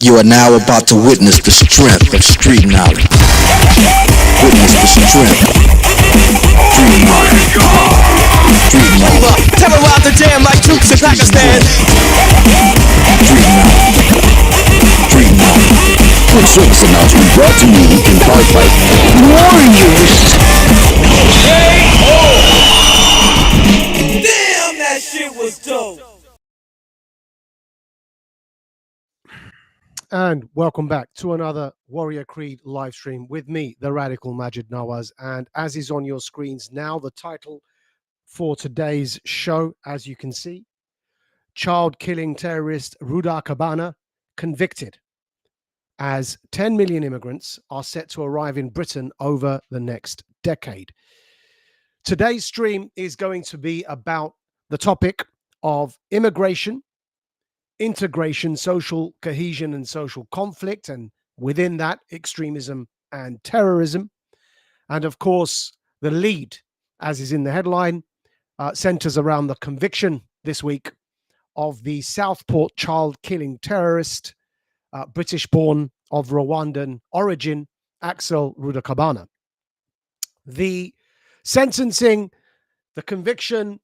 You are now about to witness the strength of street knowledge. Witness the strength. Street knowledge. Street knowledge. Terrorize the jam like troops in Pakistan. Street knowledge. Street knowledge. Quick service announcement brought to you in part by Warriors. Damn, that shit was dope. And welcome back to another Warrior Creed live stream with me, the Radical Majid Nawaz. And as is on your screens now, the title for today's show, as you can see, child-killing terrorist Rudakubana convicted, as 10 million immigrants are set to arrive in Britain over the next decade. Today's stream is going to be about the topic of immigration, integration, social cohesion and social conflict, and within that, extremism and terrorism. And of course, the lead, as is in the headline, centers around the conviction this week of the Southport child-killing terrorist, British-born of Rwandan origin, Axel Rudakubana. The sentencing, the conviction,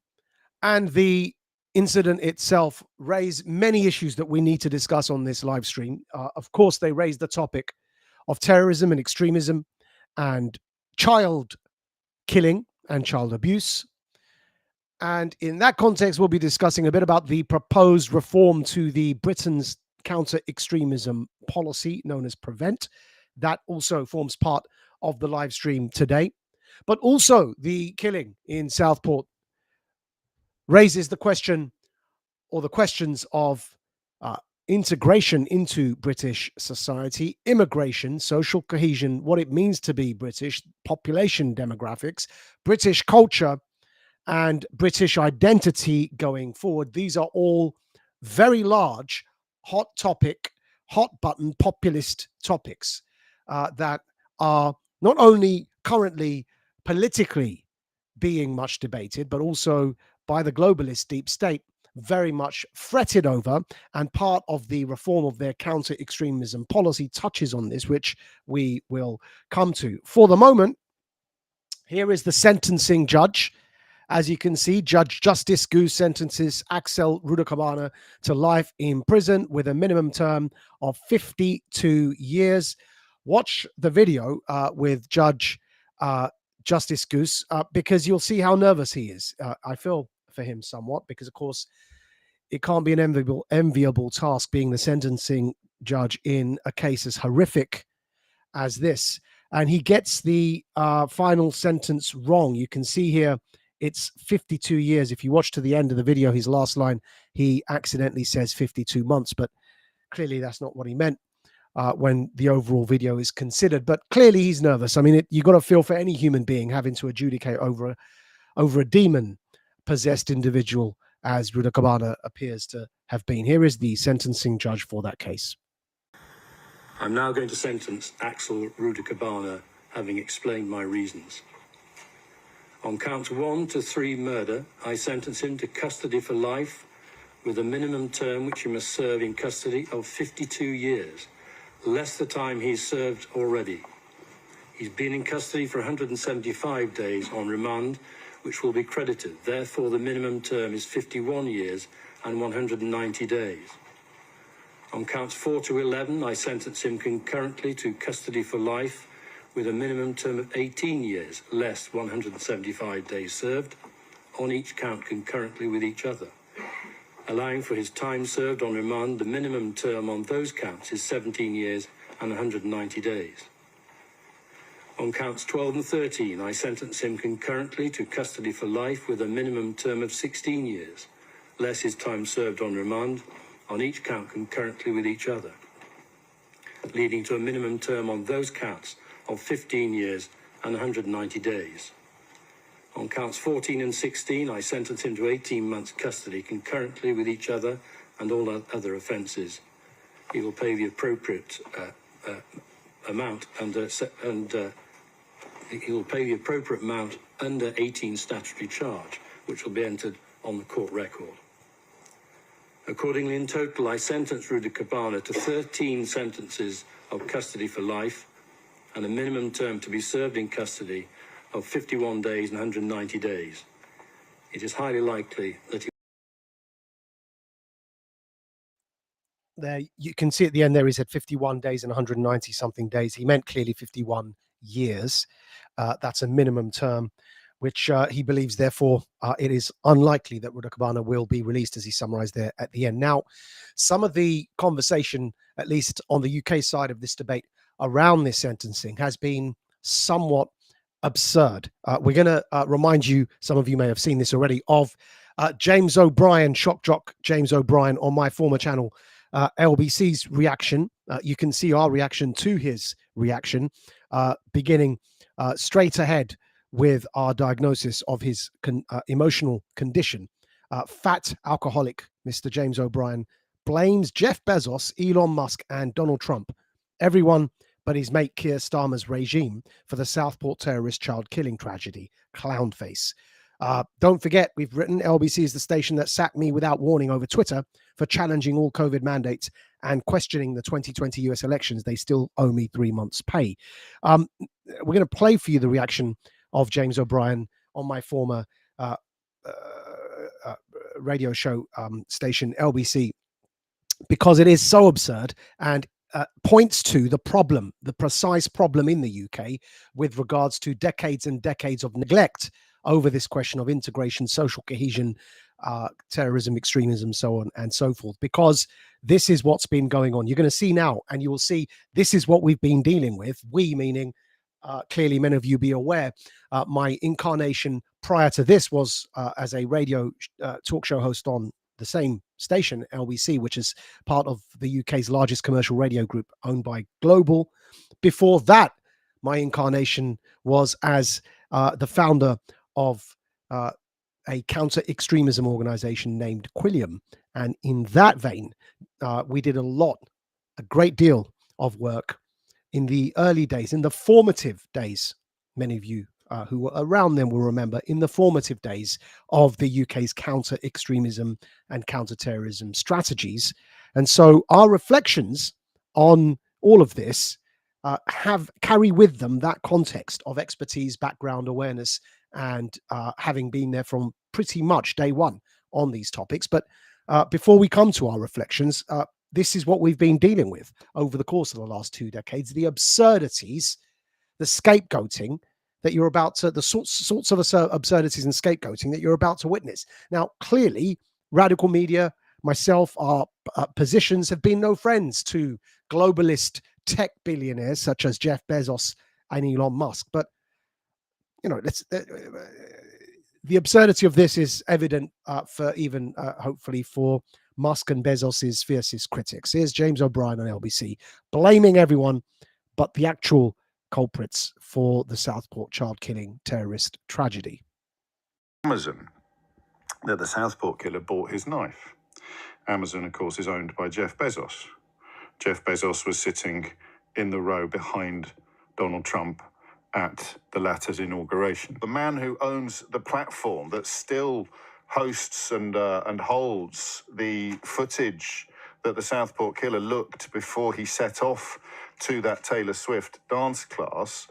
and the incident itself raise many issues that we need to discuss on this live stream. Of course, they raise the topic of terrorism and extremism and child killing and child abuse. And in that context, we'll be discussing a bit about the proposed reform to the Britain's counter-extremism policy known as PREVENT. That also forms part of the live stream today. But also the killing in Southport raises the question, or the questions of integration into British society, immigration, social cohesion, what it means to be British, population demographics, British culture, and British identity going forward. These are all very large, hot topic, hot button populist topics that are not only currently politically being much debated, but also by the globalist deep state, very much fretted over, and part of the reform of their counter-extremism policy touches on this, which we will come to. For the moment, here is the sentencing judge. As you can see, Judge Justice Goose sentences Axel Rudakubana to life in prison with a minimum term of 52 years. Watch the video with Judge Justice Goose because you'll see how nervous he is. I feel for him somewhat because, of course, it can't be an enviable task being the sentencing judge in a case as horrific as this. And he gets the final sentence wrong. You can see here it's 52 years. If you watch to the end of the video, his last line, he accidentally says 52 months, but clearly that's not what he meant when the overall video is considered. But clearly he's nervous. I mean, you got to feel for any human being having to adjudicate over a demon-possessed individual, as Rudakubana appears to have been. Here is the sentencing judge for that case. I'm now going to sentence Axel Rudakubana, having explained my reasons. On counts 1 to 3 murder, I sentence him to custody for life with a minimum term which he must serve in custody of 52 years, less the time he's served already. He's been in custody for 175 days on remand, which will be credited. Therefore, the minimum term is 51 years and 190 days. On counts 4 to 11, I sentence him concurrently to custody for life with a minimum term of 18 years, less 175 days served, on each count concurrently with each other. Allowing for his time served on remand, the minimum term on those counts is 17 years and 190 days. On counts 12 and 13, I sentence him concurrently to custody for life with a minimum term of 16 years, less his time served on remand, on each count concurrently with each other, leading to a minimum term on those counts of 15 years and 190 days. On counts 14 and 16, I sentence him to 18 months custody concurrently with each other and all other offences. He will pay the appropriate amount he will pay the appropriate amount under 18 statutory charge, which will be entered on the court record. Accordingly, in total, I sentence Rudakubana to 13 sentences of custody for life and a minimum term to be served in custody of 51 days and 190 days. It is highly likely that he... There, you can see at the end there he said 51 days and 190 something days. He meant clearly 51 years. That's a minimum term, which he believes, therefore, it is unlikely that Rudakubana will be released, as he summarized there at the end. Now, some of the conversation, at least on the UK side of this debate, around this sentencing has been somewhat absurd. We're going to remind you, some of you may have seen this already, of James O'Brien, shock jock James O'Brien on my former channel, LBC's reaction. You can see our reaction to his reaction, beginning straight ahead with our diagnosis of his emotional condition. Fat alcoholic Mr. James O'Brien blames Jeff Bezos, Elon Musk, and Donald Trump, everyone but his mate Keir Starmer's regime, for the Southport terrorist child killing tragedy. Clown face. Don't forget, we've written LBC is the station that sacked me without warning over Twitter for challenging all COVID mandates and questioning the 2020 US elections. They still owe me 3 months' pay. We're going to play for you the reaction of James O'Brien on my former radio show station, LBC, because it is so absurd and points to the problem, the precise problem in the UK with regards to decades and decades of neglect over this question of integration, social cohesion, terrorism, extremism, so on and so forth, because this is what's been going on. You're going to see now, and you will see this is what we've been dealing with. We, meaning clearly many of you be aware, my incarnation prior to this was as a radio talk show host on the same station, LBC, which is part of the UK's largest commercial radio group owned by Global. Before that, my incarnation was as the founder of a counter-extremism organization named Quilliam. And in that vein, we did a great deal of work in the early days, in the formative days. Many of you who were around then will remember, in the formative days of the UK's counter-extremism and counter-terrorism strategies. And so our reflections on all of this carry with them that context of expertise, background, awareness, and having been there from pretty much day one on these topics. But before we come to our reflections, this is what we've been dealing with over the course of the last 2 decades: the absurdities, the scapegoating that you're about to, the sorts of absurdities and scapegoating that you're about to witness. Now, clearly, radical media, myself, our positions have been no friends to globalist tech billionaires such as Jeff Bezos and Elon Musk. But, you know, the absurdity of this is evident for even, hopefully, for Musk and Bezos's fiercest critics. Here's James O'Brien on LBC blaming everyone but the actual culprits for the Southport child-killing terrorist tragedy. Amazon, that the Southport killer bought his knife. Amazon, of course, is owned by Jeff Bezos. Jeff Bezos was sitting in the row behind Donald Trump at the latter's inauguration. The man who owns the platform that still hosts and holds the footage that the Southport killer looked before he set off to that Taylor Swift dance class.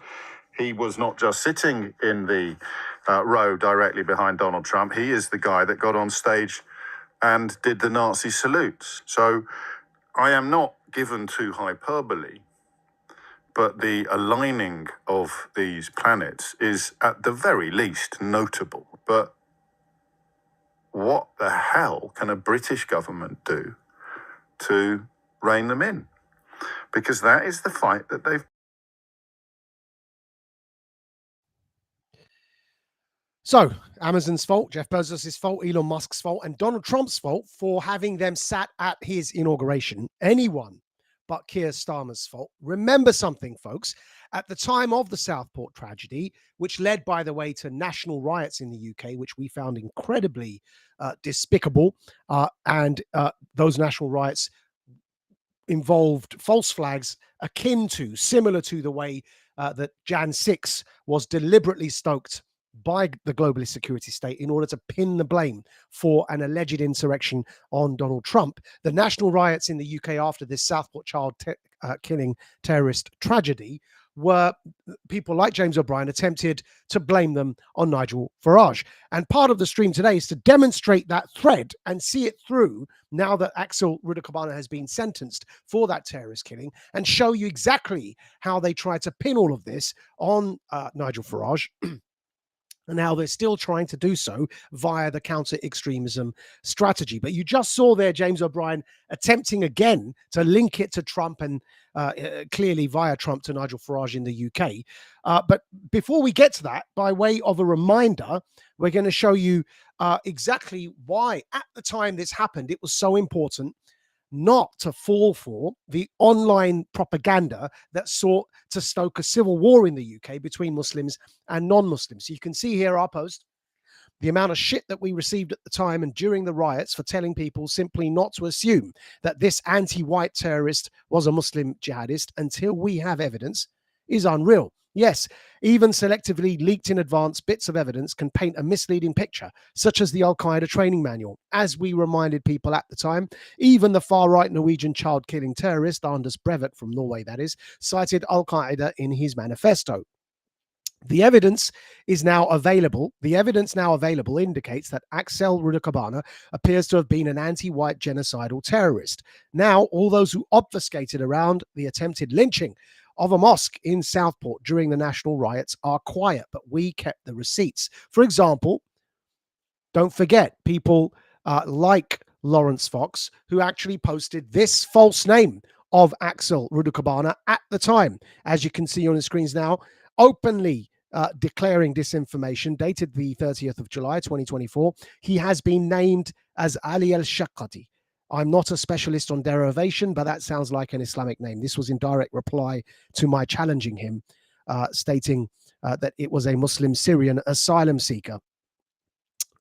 He was not just sitting in the row directly behind Donald Trump. He is the guy that got on stage and did the Nazi salutes. So I am not given to hyperbole, but the aligning of these planets is at the very least notable. But what the hell can a British government do to rein them in? Because that is the fight that they've... So, Amazon's fault, Jeff Bezos' fault, Elon Musk's fault, and Donald Trump's fault for having them sat at his inauguration. Anyone but Keir Starmer's fault. Remember something, folks. At the time of the Southport tragedy, which led, by the way, to national riots in the UK, which we found incredibly despicable, and those national riots involved false flags similar to the way that Jan 6 was deliberately stoked by the globalist security state in order to pin the blame for an alleged insurrection on Donald Trump. The national riots in the UK after this Southport child killing terrorist tragedy were people like James O'Brien attempted to blame them on Nigel Farage. And part of the stream today is to demonstrate that thread and see it through now that Axel Rudakubana has been sentenced for that terrorist killing, and show you exactly how they tried to pin all of this on Nigel Farage. And how they're still trying to do so via the counter-extremism strategy. But you just saw there James O'Brien attempting again to link it to Trump and clearly via Trump to Nigel Farage in the UK. But before we get to that, by way of a reminder, we're going to show you exactly why at the time this happened, it was so important not to fall for the online propaganda that sought to stoke a civil war in the UK between Muslims and non-Muslims. So you can see here our post, the amount of shit that we received at the time and during the riots for telling people simply not to assume that this anti-white terrorist was a Muslim jihadist until we have evidence is unreal. Yes, even selectively leaked in advance bits of evidence can paint a misleading picture, such as the Al-Qaeda training manual. As we reminded people at the time, even the far-right Norwegian child-killing terrorist, Anders Breivik from Norway that is, cited Al-Qaeda in his manifesto. The evidence is now available. The evidence now available indicates that Axel Rudakubana appears to have been an anti-white genocidal terrorist. Now, all those who obfuscated around the attempted lynching of a mosque in Southport during the national riots are quiet, but we kept the receipts. For example, don't forget people like Lawrence Fox, who actually posted this false name of Axel Rudakubana at the time, as you can see on the screens now, openly declaring disinformation, dated the 30th of July, 2024. He has been named as Ali al-Shaqati. I'm not a specialist on derivation, but that sounds like an Islamic name. This was in direct reply to my challenging him, stating that it was a Muslim Syrian asylum seeker.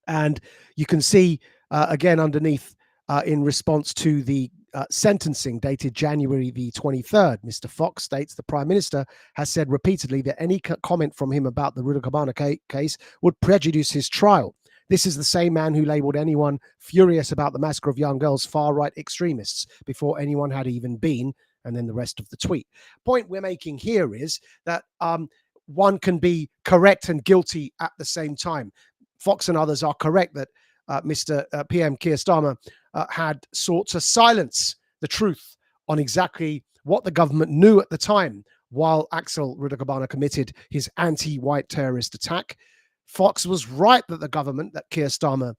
And you can see, again, underneath, in response to the sentencing dated January the 23rd, Mr. Fox states the Prime Minister has said repeatedly that any comment from him about the Rudakubana case would prejudice his trial. This is the same man who labeled anyone furious about the massacre of young girls far-right extremists before anyone had even been, and then the rest of the tweet. Point we're making here is that one can be correct and guilty at the same time. Fox and others are correct that Mr. PM Keir Starmer had sought to silence the truth on exactly what the government knew at the time while Axel Rudakubana committed his anti-white terrorist attack. Fox was right that the government, that Keir Starmer,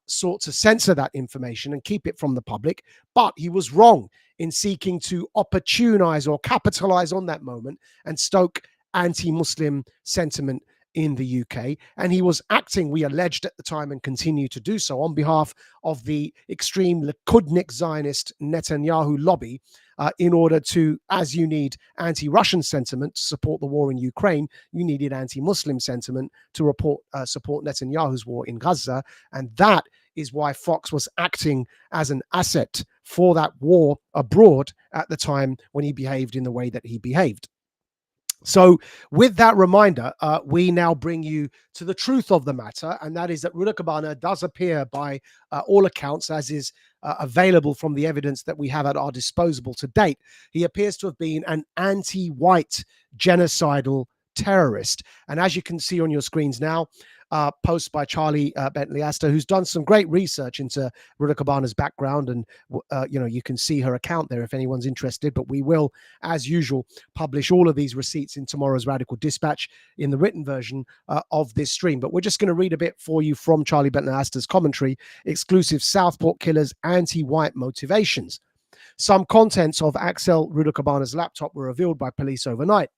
sought to censor that information and keep it from the public, but he was wrong in seeking to opportunize or capitalize on that moment and stoke anti-Muslim sentiment in the UK. And he was acting, we alleged at the time and continue to do so, on behalf of the extreme Likudnik Zionist Netanyahu lobby in order to, as you need anti-Russian sentiment to support the war in Ukraine, you needed anti-Muslim sentiment to support Netanyahu's war in Gaza. And that is why Fox was acting as an asset for that war abroad at the time when he behaved in the way that he behaved. So with that reminder, we now bring you to the truth of the matter, and that is that Rudakubana does appear by all accounts, as is available from the evidence that we have at our disposal to date. He appears to have been an anti-white genocidal terrorist. And as you can see on your screens now, post by Charlie Bentley Astor, who's done some great research into Rudakubana's background, and you can see her account there if anyone's interested. But we will, as usual, publish all of these receipts in tomorrow's Radical Dispatch in the written version of this stream. But we're just going to read a bit for you from Charlie Bentley Astor's commentary, exclusive Southport Killers anti-white motivations. Some contents of Axel Rudakubana's laptop were revealed by police overnight.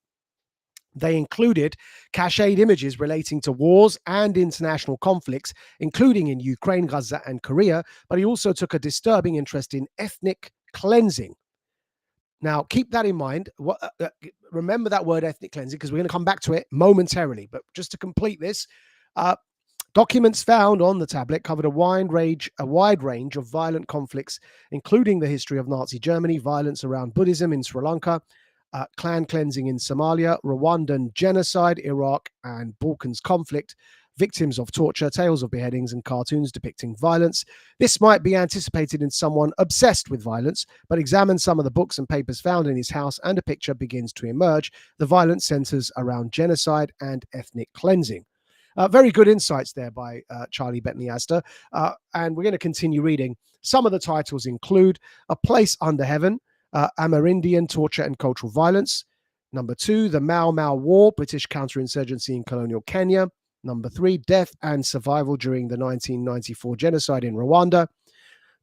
They included cached images relating to wars and international conflicts, including in Ukraine, Gaza, and Korea, but he also took a disturbing interest in ethnic cleansing. Now, keep that in mind. Remember that word ethnic cleansing, because we're going to come back to it momentarily. But just to complete this, documents found on the tablet covered a wide range of violent conflicts, including the history of Nazi Germany, violence around Buddhism in Sri Lanka, clan cleansing in Somalia, Rwandan genocide, Iraq and Balkans conflict, victims of torture, tales of beheadings, and cartoons depicting violence. This might be anticipated in someone obsessed with violence, but examine some of the books and papers found in his house and a picture begins to emerge. The violence centers around genocide and ethnic cleansing. Very good insights there by Charlie Bentley Astor. And we're going to continue reading. Some of the titles include A Place Under Heaven, Amerindian Torture and Cultural Violence. Number 2, The Mau Mau War, British Counterinsurgency in Colonial Kenya. Number 3, Death and Survival During the 1994 Genocide in Rwanda.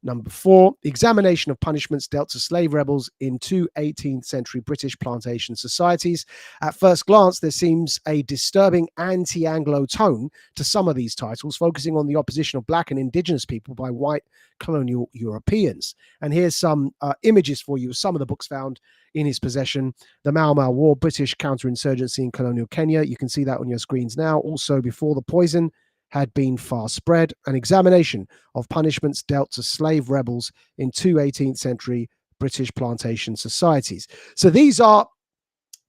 Number 4, examination of punishments dealt to slave rebels in 2 18th century British plantation societies. At first glance, there seems a disturbing anti-Anglo tone to some of these titles, focusing on the opposition of black and indigenous people by white colonial Europeans. And here's some images for you, some of the books found in his possession. The Mau Mau War, British Counterinsurgency in Colonial Kenya. You can see that on your screens now. Also, Before the Poison had been far spread, an examination of punishments dealt to slave rebels in 2 18th century British plantation societies. So these are,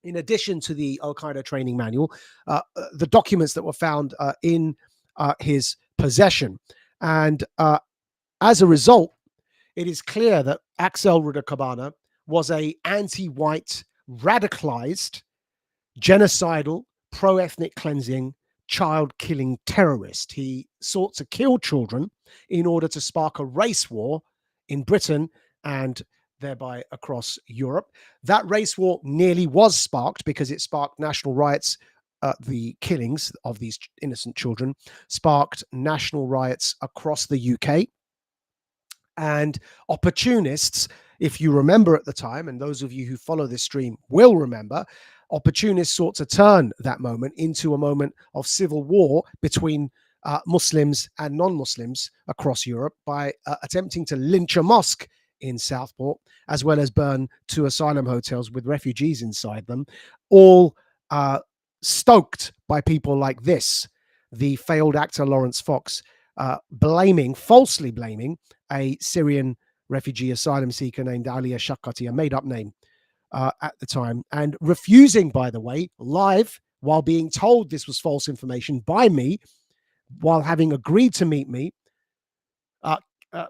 in addition to the Al-Qaeda training manual, the documents that were found in his possession. And as a result, it is clear that Axel Rudakubana was an anti-white, radicalized, genocidal, pro-ethnic cleansing, child-killing terrorist. He sought to kill children in order to spark a race war in Britain and thereby across Europe. That race war nearly was sparked because it sparked national riots. The killings of these innocent children sparked national riots across the UK. And opportunists, if you remember at the time, and those of you who follow this stream will remember, opportunists sought to turn that moment into a moment of civil war between Muslims and non-Muslims across Europe by attempting to lynch a mosque in Southport, as well as burn 2 asylum hotels with refugees inside them, all stoked by people like this, the failed actor Lawrence Fox, falsely blaming a Syrian refugee asylum seeker named Alia Shakati, a made-up name, at the time, and refusing, by the way, live, while being told this was false information by me, while having agreed to meet me,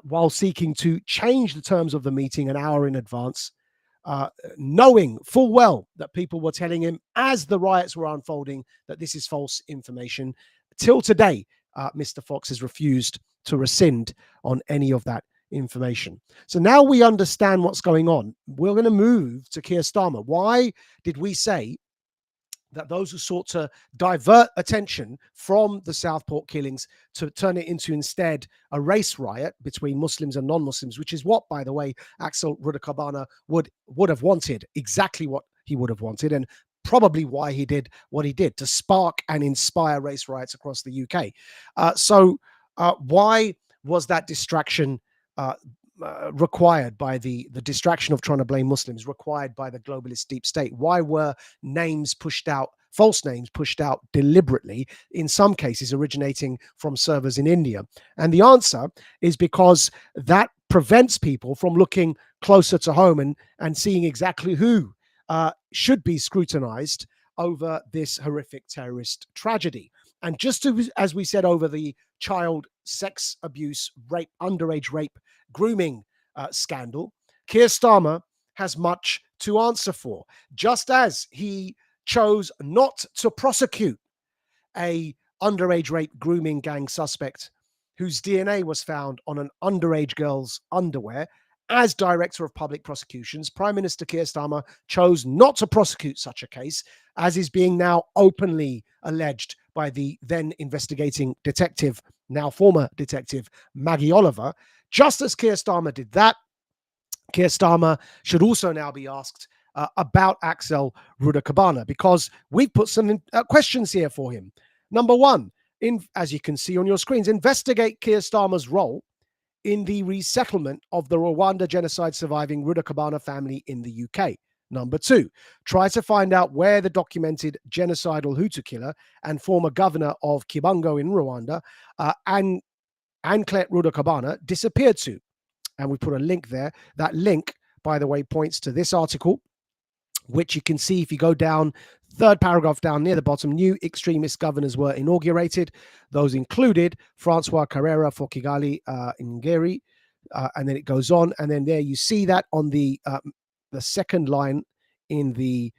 while seeking to change the terms of the meeting an hour in advance, knowing full well that people were telling him as the riots were unfolding that this is false information. Till today, Mr. Fox has refused to rescind on any of that information. So now we understand what's going on. We're going to move to Keir Starmer. Why did we say that those who sought to divert attention from the Southport killings to turn it into instead a race riot between Muslims and non-Muslims, which is what, by the way, Axel Rudakubana would have wanted, exactly what he would have wanted, and probably why he did what he did, to spark and inspire race riots across the UK. So why was that distraction required by the distraction of trying to blame Muslims required by the globalist deep state? Why were names pushed out, false names pushed out deliberately, in some cases originating from servers in India? And the answer is because that prevents people from looking closer to home and seeing exactly who should be scrutinized over this horrific terrorist tragedy. And just as we said over the child sex abuse, rape, underage rape, grooming scandal, Keir Starmer has much to answer for. Just as he chose not to prosecute a underage rape grooming gang suspect whose DNA was found on an underage girl's underwear, as Director of Public Prosecutions, Prime Minister Keir Starmer chose not to prosecute such a case, as is being now openly alleged by the then investigating detective, now former detective, Maggie Oliver. Just as Keir Starmer did that, Keir Starmer should also now be asked about Axel Rudakubana, because we've put some questions here for him. Number one, as you can see on your screens, investigate Keir Starmer's role in the resettlement of the Rwanda genocide surviving Rudakubana family in the UK. Number 2, try to find out where the documented genocidal Hutu killer and former governor of Kibungo in Rwanda, Anklet Rudakubana, disappeared to. And we put a link there. That link, by the way, points to this article, which you can see if you go down, third paragraph down near the bottom. New extremist governors were inaugurated. Those included Francois Carrera for Kigali, Ngeri, and then it goes on. And then there you see that on the second line in the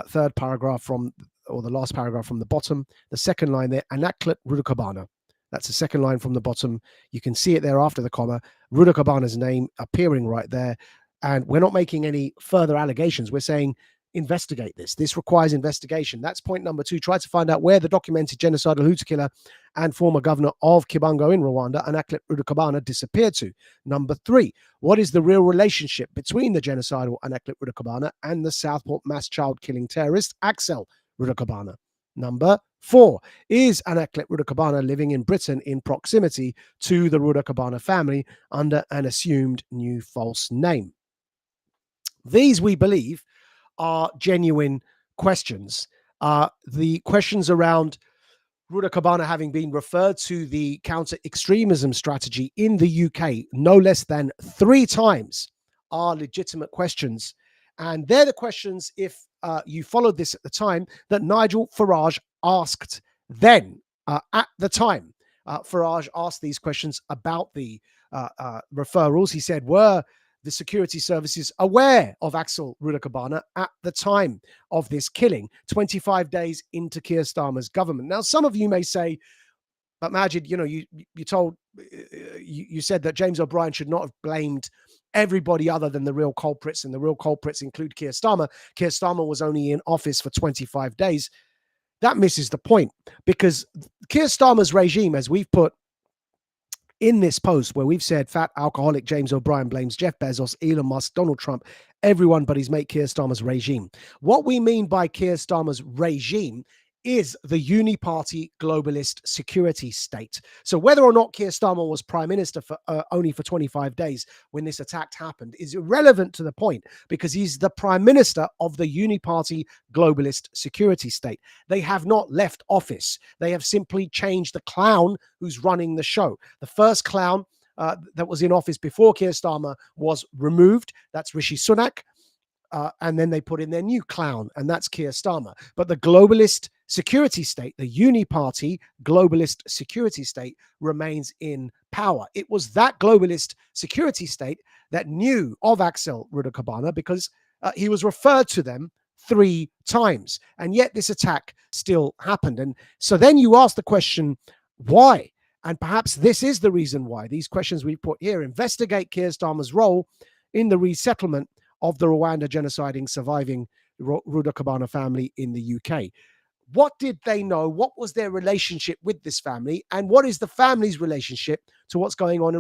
third paragraph or the last paragraph from the bottom, the second line there, Anaklet Rudakubana. That's the second line from the bottom. You can see it there after the comma, Rudakubana's name appearing right there. And we're not making any further allegations. We're saying investigate this. This requires investigation. That's point number 2. Try to find out where the documented genocidal Hutu killer and former governor of Kibungo in Rwanda, Anaklet Rudakubana, disappeared to. Number 3, what is the real relationship between the genocidal Anaklet Rudakubana and the Southport mass child killing terrorist Axel Rudakubana? Number 4, is Anaklet Rudakubana living in Britain in proximity to the Rudakubana family under an assumed new false name? These, we believe, are genuine questions. The questions around Rudakubana having been referred to the counter-extremism strategy in the UK no less than 3 times are legitimate questions. And they're the questions, if you followed this at the time, that Nigel Farage asked then. At the time, Farage asked these questions about the referrals. He said, were the security services aware of Axel Rudakubana at the time of this killing, 25 days into Keir Starmer's government? Now, some of you may say, but Majid, you said that James O'Brien should not have blamed everybody other than the real culprits, and the real culprits include Keir Starmer. Keir Starmer was only in office for 25 days. That misses the point, because Keir Starmer's regime, as we've put in this post, where we've said fat alcoholic James O'Brien blames Jeff Bezos, Elon Musk, Donald Trump, everyone but his mate Keir Starmer's regime. What we mean by Keir Starmer's regime is the uniparty globalist security state. So whether or not Keir Starmer was prime minister for only for 25 days when this attack happened is irrelevant to the point, because he's the prime minister of the uniparty globalist security state. They have not left office. They have simply changed the clown who's running the show. The first clown that was in office before Keir Starmer was removed. That's Rishi Sunak. And then they put in their new clown, and that's Keir Starmer. But the globalist security state, the uniparty globalist security state, remains in power. It was that globalist security state that knew of Axel Rudakubana because he was referred to them 3 times. And yet this attack still happened. And so then you ask the question, why? And perhaps this is the reason why. These questions we put here: investigate Keir Starmer's role in the resettlement of the Rwanda genociding surviving Rudakubana family in the UK. What did they know? What was their relationship with this family? And what is the family's relationship to what's going on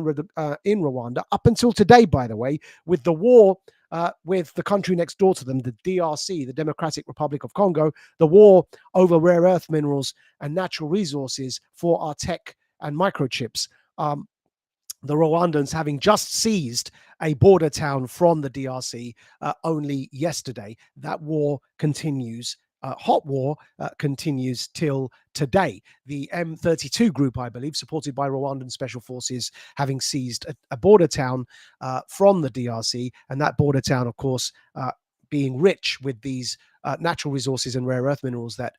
in Rwanda up until today, by the way, with the war with the country next door to them, the DRC, the Democratic Republic of Congo, the war over rare earth minerals and natural resources for our tech and microchips. The Rwandans having just seized a border town from the DRC only yesterday. That war continues. Hot war continues till today. The M32 group, I believe, supported by Rwandan special forces, having seized a border town from the DRC, and that border town, of course, being rich with these natural resources and rare earth minerals that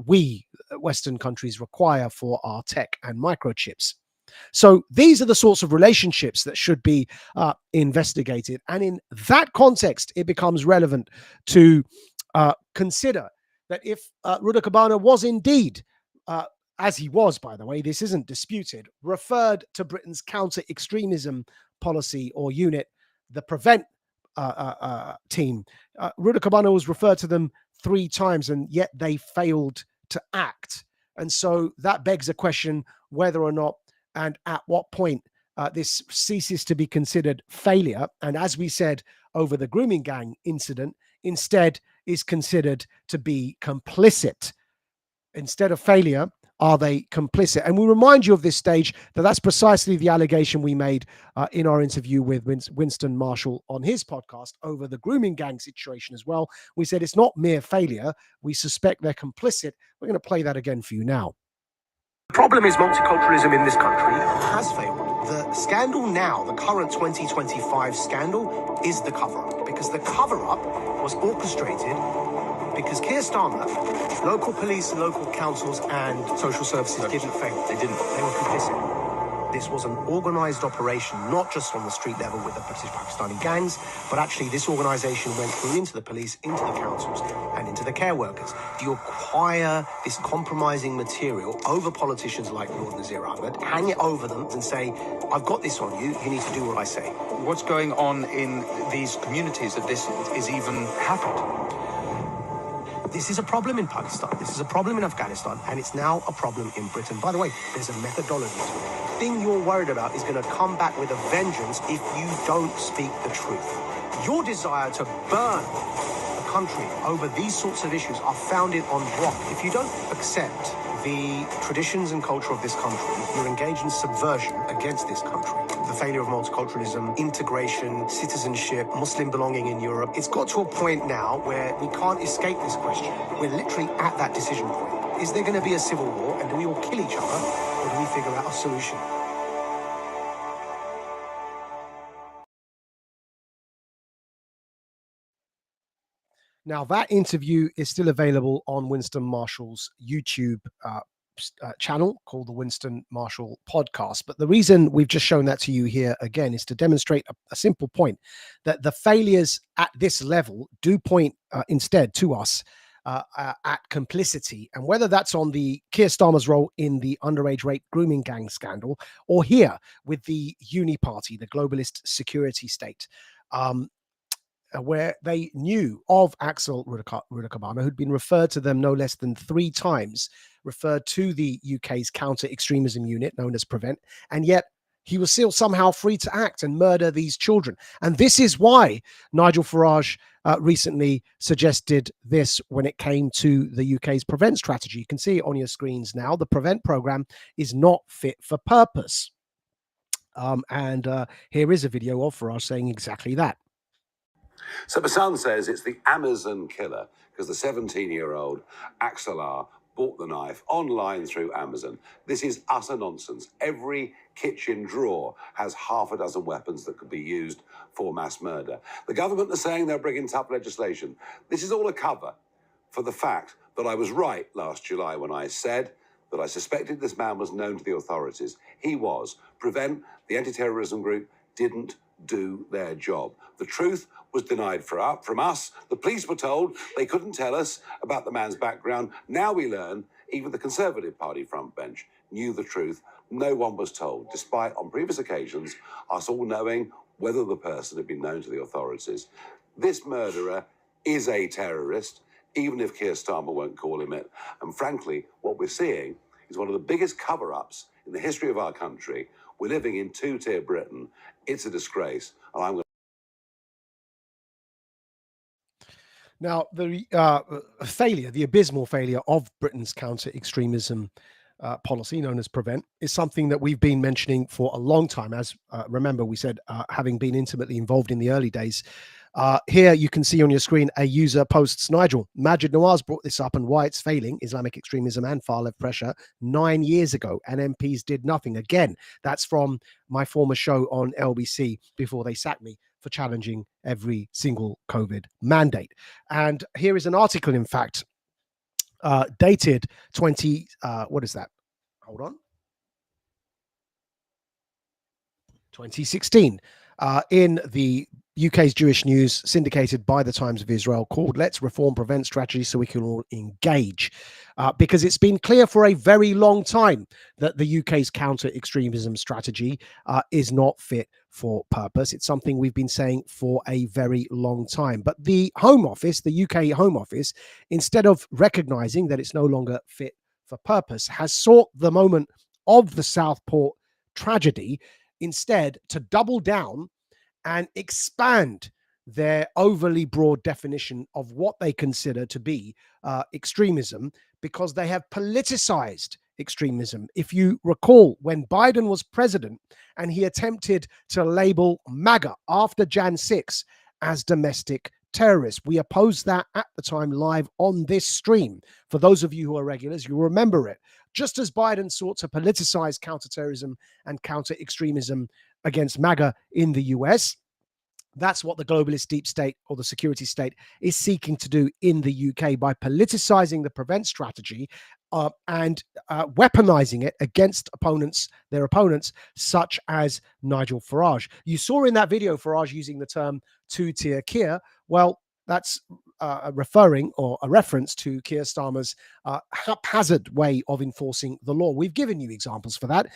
we Western countries require for our tech and microchips. So these are the sorts of relationships that should be investigated. And in that context, it becomes relevant to consider that if Rudakubana was indeed, as he was, by the way, this isn't disputed, referred to Britain's counter-extremism policy or unit, the PREVENT team, Rudakubana was referred to them 3 times, and yet they failed to act. And so that begs a question whether or not and at what point this ceases to be considered failure, and as we said over the grooming gang incident, instead is considered to be complicit. Instead of failure, are they complicit? And we remind you of this stage that that's precisely the allegation we made in our interview with Winston Marshall on his podcast over the grooming gang situation as well. We said it's not mere failure. We suspect they're complicit. We're going to play that again for you now. The problem is multiculturalism in this country has failed. The scandal now, the current 2025 scandal, is the cover-up. Because the cover-up was orchestrated because Keir Starmer, local police and local councils and social services didn't fail. They were complicit. This was an organised operation, not just on the street level with the British Pakistani gangs, but actually this organisation went through into the police, into the councils, and into the care workers. You acquire this compromising material over politicians like Lord Nazir Ahmed, hang it over them and say, I've got this on you, you need to do what I say. What's going on in these communities that this is even happened? This is a problem in Pakistan, this is a problem in Afghanistan, and it's now a problem in Britain. By the way, there's a methodology to it. The thing you're worried about is going to come back with a vengeance if you don't speak the truth. Your desire to burn the country over these sorts of issues are founded on what? If you don't accept the traditions and culture of this country, you're engaged in subversion against this country. The failure of multiculturalism, integration, citizenship, Muslim belonging in Europe. It's got to a point now where we can't escape this question. We're literally at that decision point. Is there going to be a civil war, and do we all kill each other, or do we figure out a solution? Now, that interview is still available on Winston Marshall's YouTube channel called the Winston Marshall Podcast. But the reason we've just shown that to you here again is to demonstrate a simple point, that the failures at this level do point instead to us at complicity. And whether that's on the Keir Starmer's role in the underage rape grooming gang scandal, or here with the Uni Party, the globalist security state, where they knew of Axel Rudakubana, who'd been referred to them no less than 3 times, referred to the UK's counter-extremism unit known as PREVENT, and yet he was still somehow free to act and murder these children. And this is why Nigel Farage recently suggested this when it came to the UK's PREVENT strategy. You can see it on your screens now. The PREVENT program is not fit for purpose. Here is a video of Farage saying exactly that. So my son says it's the Amazon killer because the 17-year-old Axel R bought the knife online through Amazon. This is utter nonsense. Every kitchen drawer has half a dozen weapons that could be used for mass murder. The government are saying they're bringing tough legislation. This is all a cover for the fact that I was right last July when I said that I suspected this man was known to the authorities. He was. PREVENT, the anti-terrorism group, didn't do their job. The truth was denied from us. The police were told they couldn't tell us about the man's background. Now we learn even the Conservative Party front bench knew the truth. No one was told, despite on previous occasions us all knowing whether the person had been known to the authorities. This murderer is a terrorist, even if Keir Starmer won't call him it. And frankly, what we're seeing is one of the biggest cover-ups in the history of our country. We're living in two-tier Britain. It's a disgrace, and I'm going. Now, the failure, the abysmal failure of Britain's counter-extremism policy, known as PREVENT, is something that we've been mentioning for a long time. As remember, we said, having been intimately involved in the early days. Here you can see on your screen a user posts, Nigel, Majid Nawaz brought this up and why it's failing, Islamic extremism and far-left pressure, 9 years ago, and MPs did nothing. Again, that's from my former show on LBC before they sacked me for challenging every single COVID mandate. And here is an article, in fact, dated 2016, in the UK's Jewish news, syndicated by the Times of Israel, called Let's Reform PREVENT Strategy so we can all engage. Because it's been clear for a very long time that the UK's counter-extremism strategy is not fit for purpose. It's something we've been saying for a very long time. But the Home Office, the UK Home Office, instead of recognizing that it's no longer fit for purpose, has sought the moment of the Southport tragedy instead to double down and expand their overly broad definition of what they consider to be extremism, because they have politicized extremism. If you recall, when Biden was president and he attempted to label MAGA after Jan 6 as domestic terrorists, we opposed that at the time live on this stream. For those of you who are regulars, you remember it. Just as Biden sought to politicize counterterrorism and counter-extremism against MAGA in the US, that's what the globalist deep state or the security state is seeking to do in the UK by politicizing the prevent strategy and weaponizing it against their opponents, such as Nigel Farage. You saw in that video Farage using the term two-tier Keir. Well, that's a reference to Keir Starmer's haphazard way of enforcing the law. We've given you examples for that.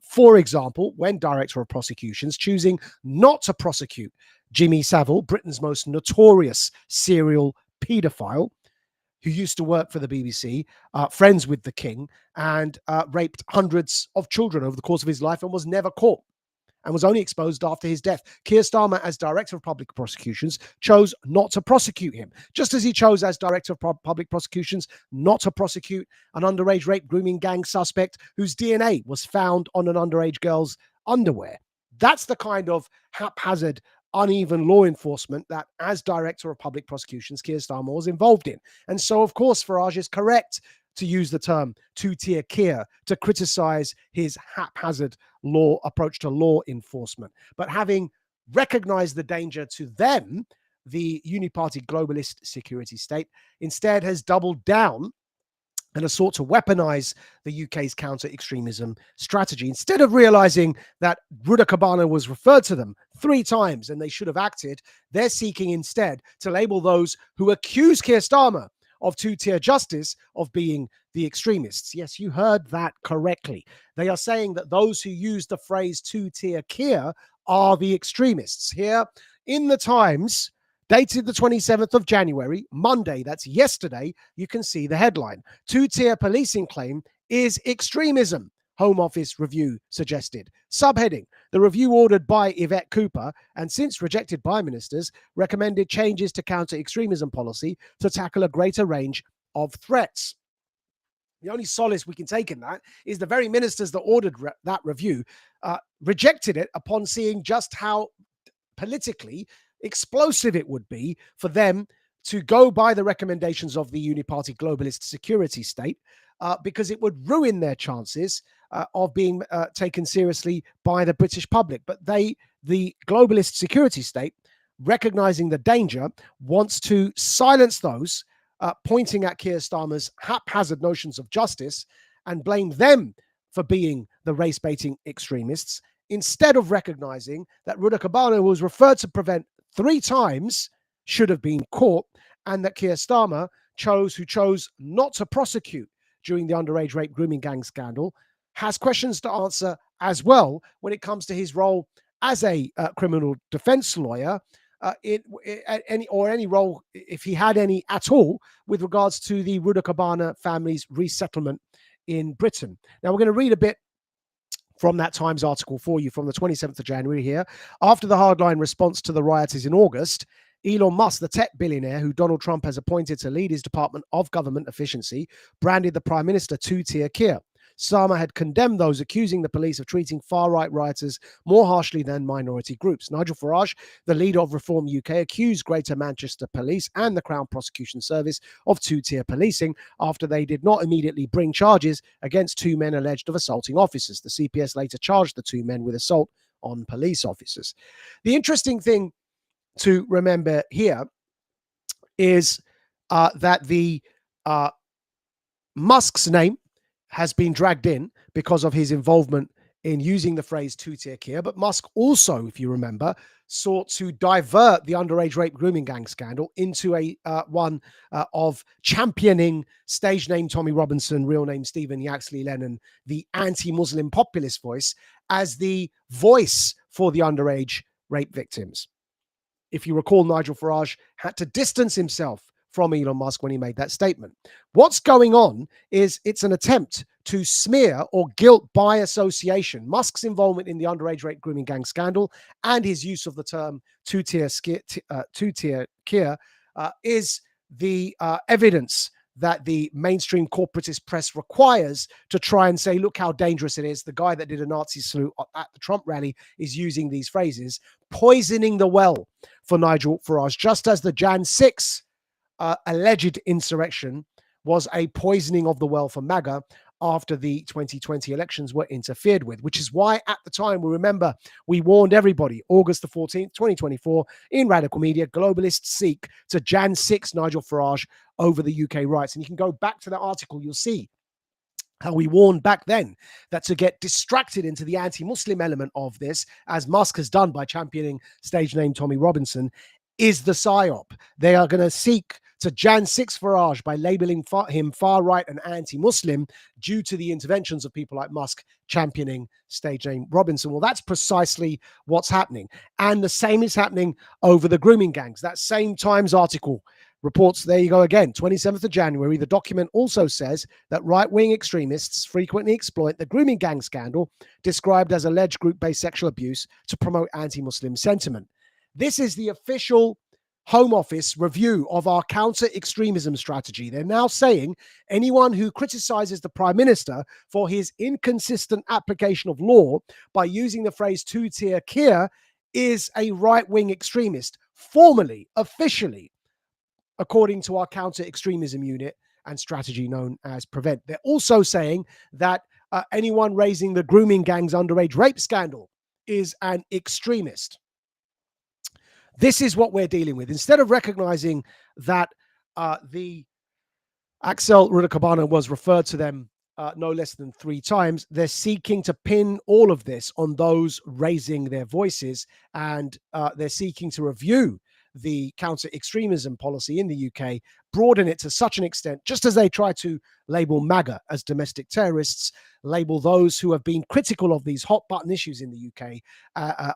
For example, when Director of Prosecutions choosing not to prosecute Jimmy Savile, Britain's most notorious serial paedophile, who used to work for the BBC, friends with the King, and raped hundreds of children over the course of his life and was never caught, and was only exposed after his death. Keir Starmer, as Director of Public Prosecutions, chose not to prosecute him, just as he chose, as Director of Public Prosecutions, not to prosecute an underage rape grooming gang suspect whose DNA was found on an underage girl's underwear. That's the kind of haphazard, uneven law enforcement that, as Director of Public Prosecutions, Keir Starmer was involved in. And so, of course, Farage is correct to use the term two-tier Keir to criticize his haphazard approach to law enforcement. But having recognized the danger to them, the uniparty globalist security state instead has doubled down and has sought to weaponize the UK's counter-extremism strategy. Instead of realizing that Rudakubana was referred to them 3 times and they should have acted, they're seeking instead to label those who accuse Keir Starmer of two-tier justice of being the extremists. Yes, you heard that correctly. They are saying that those who use the phrase two-tier Keir are the extremists. Here in the Times, dated the 27th of January, Monday, that's yesterday, you can see the headline. Two-tier policing claim is extremism, Home Office review suggested. Subheading, the review ordered by Yvette Cooper and since rejected by ministers recommended changes to counter-extremism policy to tackle a greater range of threats. The only solace we can take in that is the very ministers that ordered that review rejected it upon seeing just how politically explosive it would be for them to go by the recommendations of the uniparty globalist security state, because it would ruin their chances of being taken seriously by the British public. But the globalist security state, recognizing the danger, wants to silence those pointing at Keir Starmer's haphazard notions of justice and blame them for being the race-baiting extremists, instead of recognizing that Rudakubana was referred to prevent 3 times should have been caught, and that Keir Starmer chose not to prosecute during the underage rape grooming gang scandal, has questions to answer as well when it comes to his role as a criminal defense lawyer, any role, if he had any at all, with regards to the Rudakubana family's resettlement in Britain. Now, we're going to read a bit from that Times article for you from the 27th of January here. After the hardline response to the rioters in August, Elon Musk, the tech billionaire who Donald Trump has appointed to lead his Department of Government Efficiency, branded the Prime Minister two-tier Keir. Starmer had condemned those accusing the police of treating far-right rioters more harshly than minority groups. Nigel Farage, the leader of Reform UK, accused Greater Manchester Police and the Crown Prosecution Service of two-tier policing after they did not immediately bring charges against 2 men alleged of assaulting officers. The CPS later charged the 2 men with assault on police officers. The interesting thing to remember here is that the Musk's name has been dragged in because of his involvement in using the phrase two-tier Keir. But Musk also, if you remember, sought to divert the underage rape grooming gang scandal into a one of championing stage name Tommy Robinson, real name Stephen Yaxley Lennon, the anti-Muslim populist voice, as the voice for the underage rape victims. If you recall, Nigel Farage had to distance himself from Elon Musk when he made that statement. What's going on is it's an attempt to smear or guilt by association Musk's involvement in the underage rape grooming gang scandal and his use of the term two-tier Keir is the evidence that the mainstream corporatist press requires to try and say, look how dangerous it is. The guy that did a Nazi salute at the Trump rally is using these phrases, poisoning the well for Nigel Farage, just as the Jan 6 alleged insurrection was a poisoning of the well for MAGA after the 2020 elections were interfered with, which is why at the time, we remember, we warned everybody, August the 14th, 2024, in Radical Media, globalists seek to Jan 6 Nigel Farage over the UK rights. And you can go back to that article, you'll see how we warned back then that to get distracted into the anti-Muslim element of this, as Musk has done by championing stage name Tommy Robinson, is the PSYOP. They are going to seek to Jan 6 Farage by labeling him far-right and anti-Muslim due to the interventions of people like Musk championing stage name Robinson. Well, that's precisely what's happening. And the same is happening over the grooming gangs. That same Times article reports, there you go again, 27th of January, the document also says that right-wing extremists frequently exploit the grooming gang scandal, described as alleged group-based sexual abuse, to promote anti-Muslim sentiment. This is the official Home Office review of our counter-extremism strategy. They're now saying anyone who criticizes the Prime Minister for his inconsistent application of law by using the phrase two-tier Kia is a right-wing extremist, formally, officially, according to our counter-extremism unit and strategy known as PREVENT. They're also saying that anyone raising the grooming gang's underage rape scandal is an extremist. This is what we're dealing with. Instead of recognizing that the Axel Rudakubana was referred to them no less than 3 times, they're seeking to pin all of this on those raising their voices, and they're seeking to review the counter-extremism policy in the UK, broaden it to such an extent, just as they try to label MAGA as domestic terrorists, label those who have been critical of these hot-button issues in the UK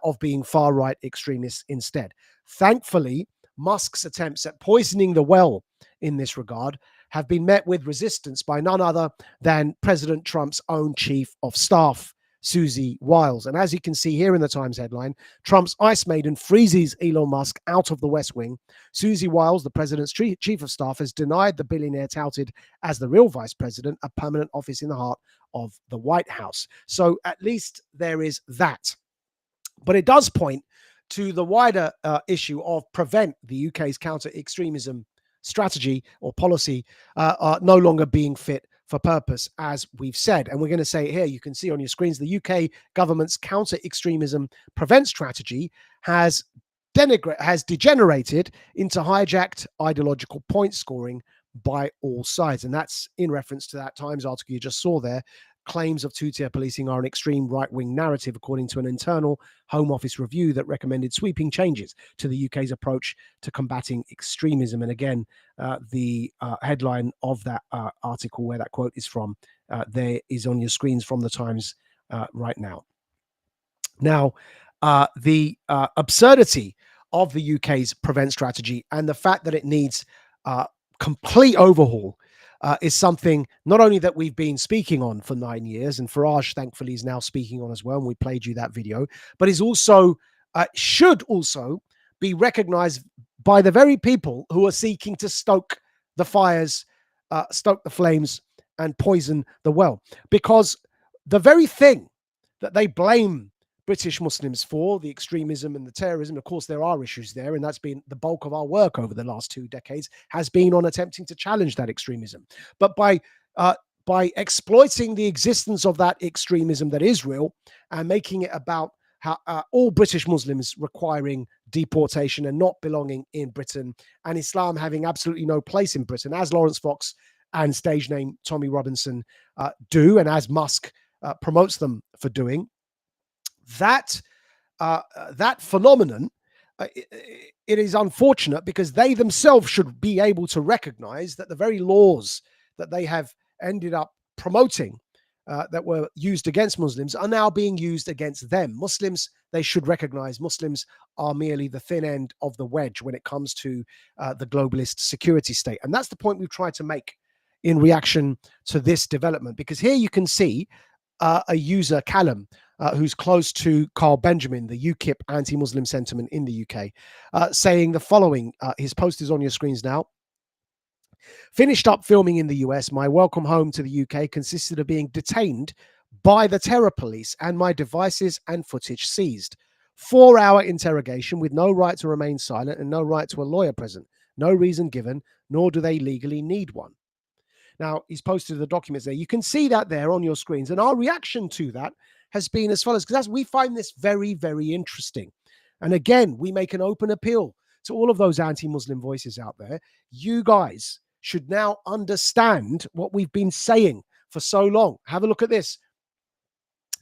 of being far-right extremists instead. Thankfully, Musk's attempts at poisoning the well in this regard have been met with resistance by none other than President Trump's own chief of staff, Susie Wiles. And as you can see here in the Times headline, Trump's ice maiden freezes Elon Musk out of the West Wing. Susie Wiles, the president's chief of staff, has denied the billionaire touted as the real vice president a permanent office in the heart of the White House. So at least there is that. But it does point to the wider issue of PREVENT, the UK's counter-extremism strategy or policy, no longer being fit for purpose, as we've said. And we're going to say it here, you can see on your screens, the UK government's counter-extremism PREVENT strategy has degenerated into hijacked ideological point scoring by all sides. And that's in reference to that Times article you just saw there. Claims of two-tier policing are an extreme right-wing narrative, according to an internal Home Office review that recommended sweeping changes to the UK's approach to combating extremism. And again, the headline of that article, where that quote is from, there is on your screens from the Times right now. Now, the absurdity of the UK's PREVENT strategy and the fact that it needs complete overhaul is something not only that we've been speaking on for 9 years, and Farage thankfully is now speaking on as well, and we played you that video, but is also should also be recognized by the very people who are seeking to stoke the fires, stoke the flames, and poison the well. Because the very thing that they blame British Muslims for, the extremism and the terrorism, of course, there are issues there, and that's been the bulk of our work over the last 2 decades, has been on attempting to challenge that extremism. But by exploiting the existence of that extremism that is real and making it about how all British Muslims requiring deportation and not belonging in Britain, and Islam having absolutely no place in Britain, as Lawrence Fox and stage name Tommy Robinson do, and as Musk promotes them for doing, that phenomenon, it is unfortunate, because they themselves should be able to recognize that the very laws that they have ended up promoting that were used against Muslims are now being used against them. Muslims, they should recognize Muslims are merely the thin end of the wedge when it comes to the globalist security state. And that's the point we've tried to make in reaction to this development, because here you can see a user, Callum, who's close to Carl Benjamin, the UKIP anti-Muslim sentiment in the UK, saying the following. His post is on your screens now. Finished up filming in the US, my welcome home to the UK consisted of being detained by the terror police and my devices and footage seized. 4-hour interrogation with no right to remain silent and no right to a lawyer present. No reason given, nor do they legally need one. Now, he's posted the documents there. You can see that there on your screens. And our reaction to that has been as follows, because we find this very, very interesting. And again, we make an open appeal to all of those anti-Muslim voices out there. You guys should now understand what we've been saying for so long. Have a look at this.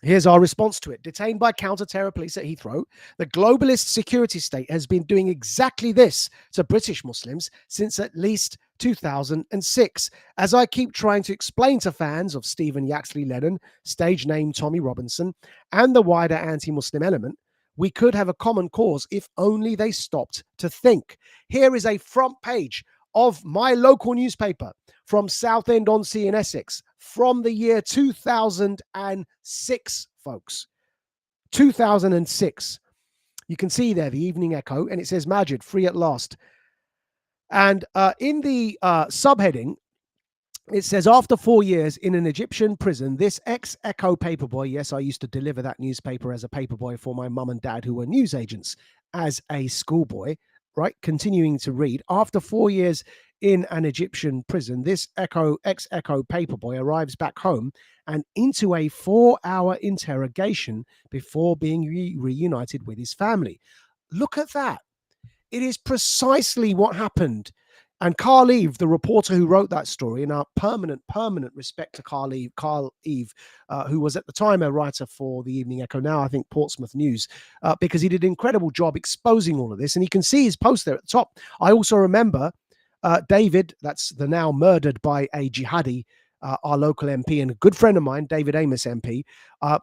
Here's our response to it. Detained by counter-terror police at Heathrow, the globalist security state has been doing exactly this to British Muslims since at least 2006. As I keep trying to explain to fans of Stephen Yaxley Lennon, stage name Tommy Robinson, and the wider anti-Muslim element, we could have a common cause if only they stopped to think. Here is a front page of my local newspaper from Southend-on-Sea in Essex from the year 2006, folks. 2006. You can see there the Evening Echo, and it says Majid, free at last. And in the subheading, it says, after 4 years in an Egyptian prison, this ex-Echo paperboy, yes, I used to deliver that newspaper as a paperboy for my mum and dad who were newsagents as a schoolboy, right? Continuing to read. After 4 years in an Egyptian prison, this ex-Echo paperboy arrives back home and into a 4-hour interrogation before being reunited with his family. Look at that. It is precisely what happened. And Carl Eve, the reporter who wrote that story, and our permanent respect to Carl Eve, who was at the time a writer for the Evening Echo, now I think Portsmouth News, because he did an incredible job exposing all of this. And you can see his post there at the top. I also remember David, that's the now murdered by a jihadi, our local MP and a good friend of mine, David Amos MP.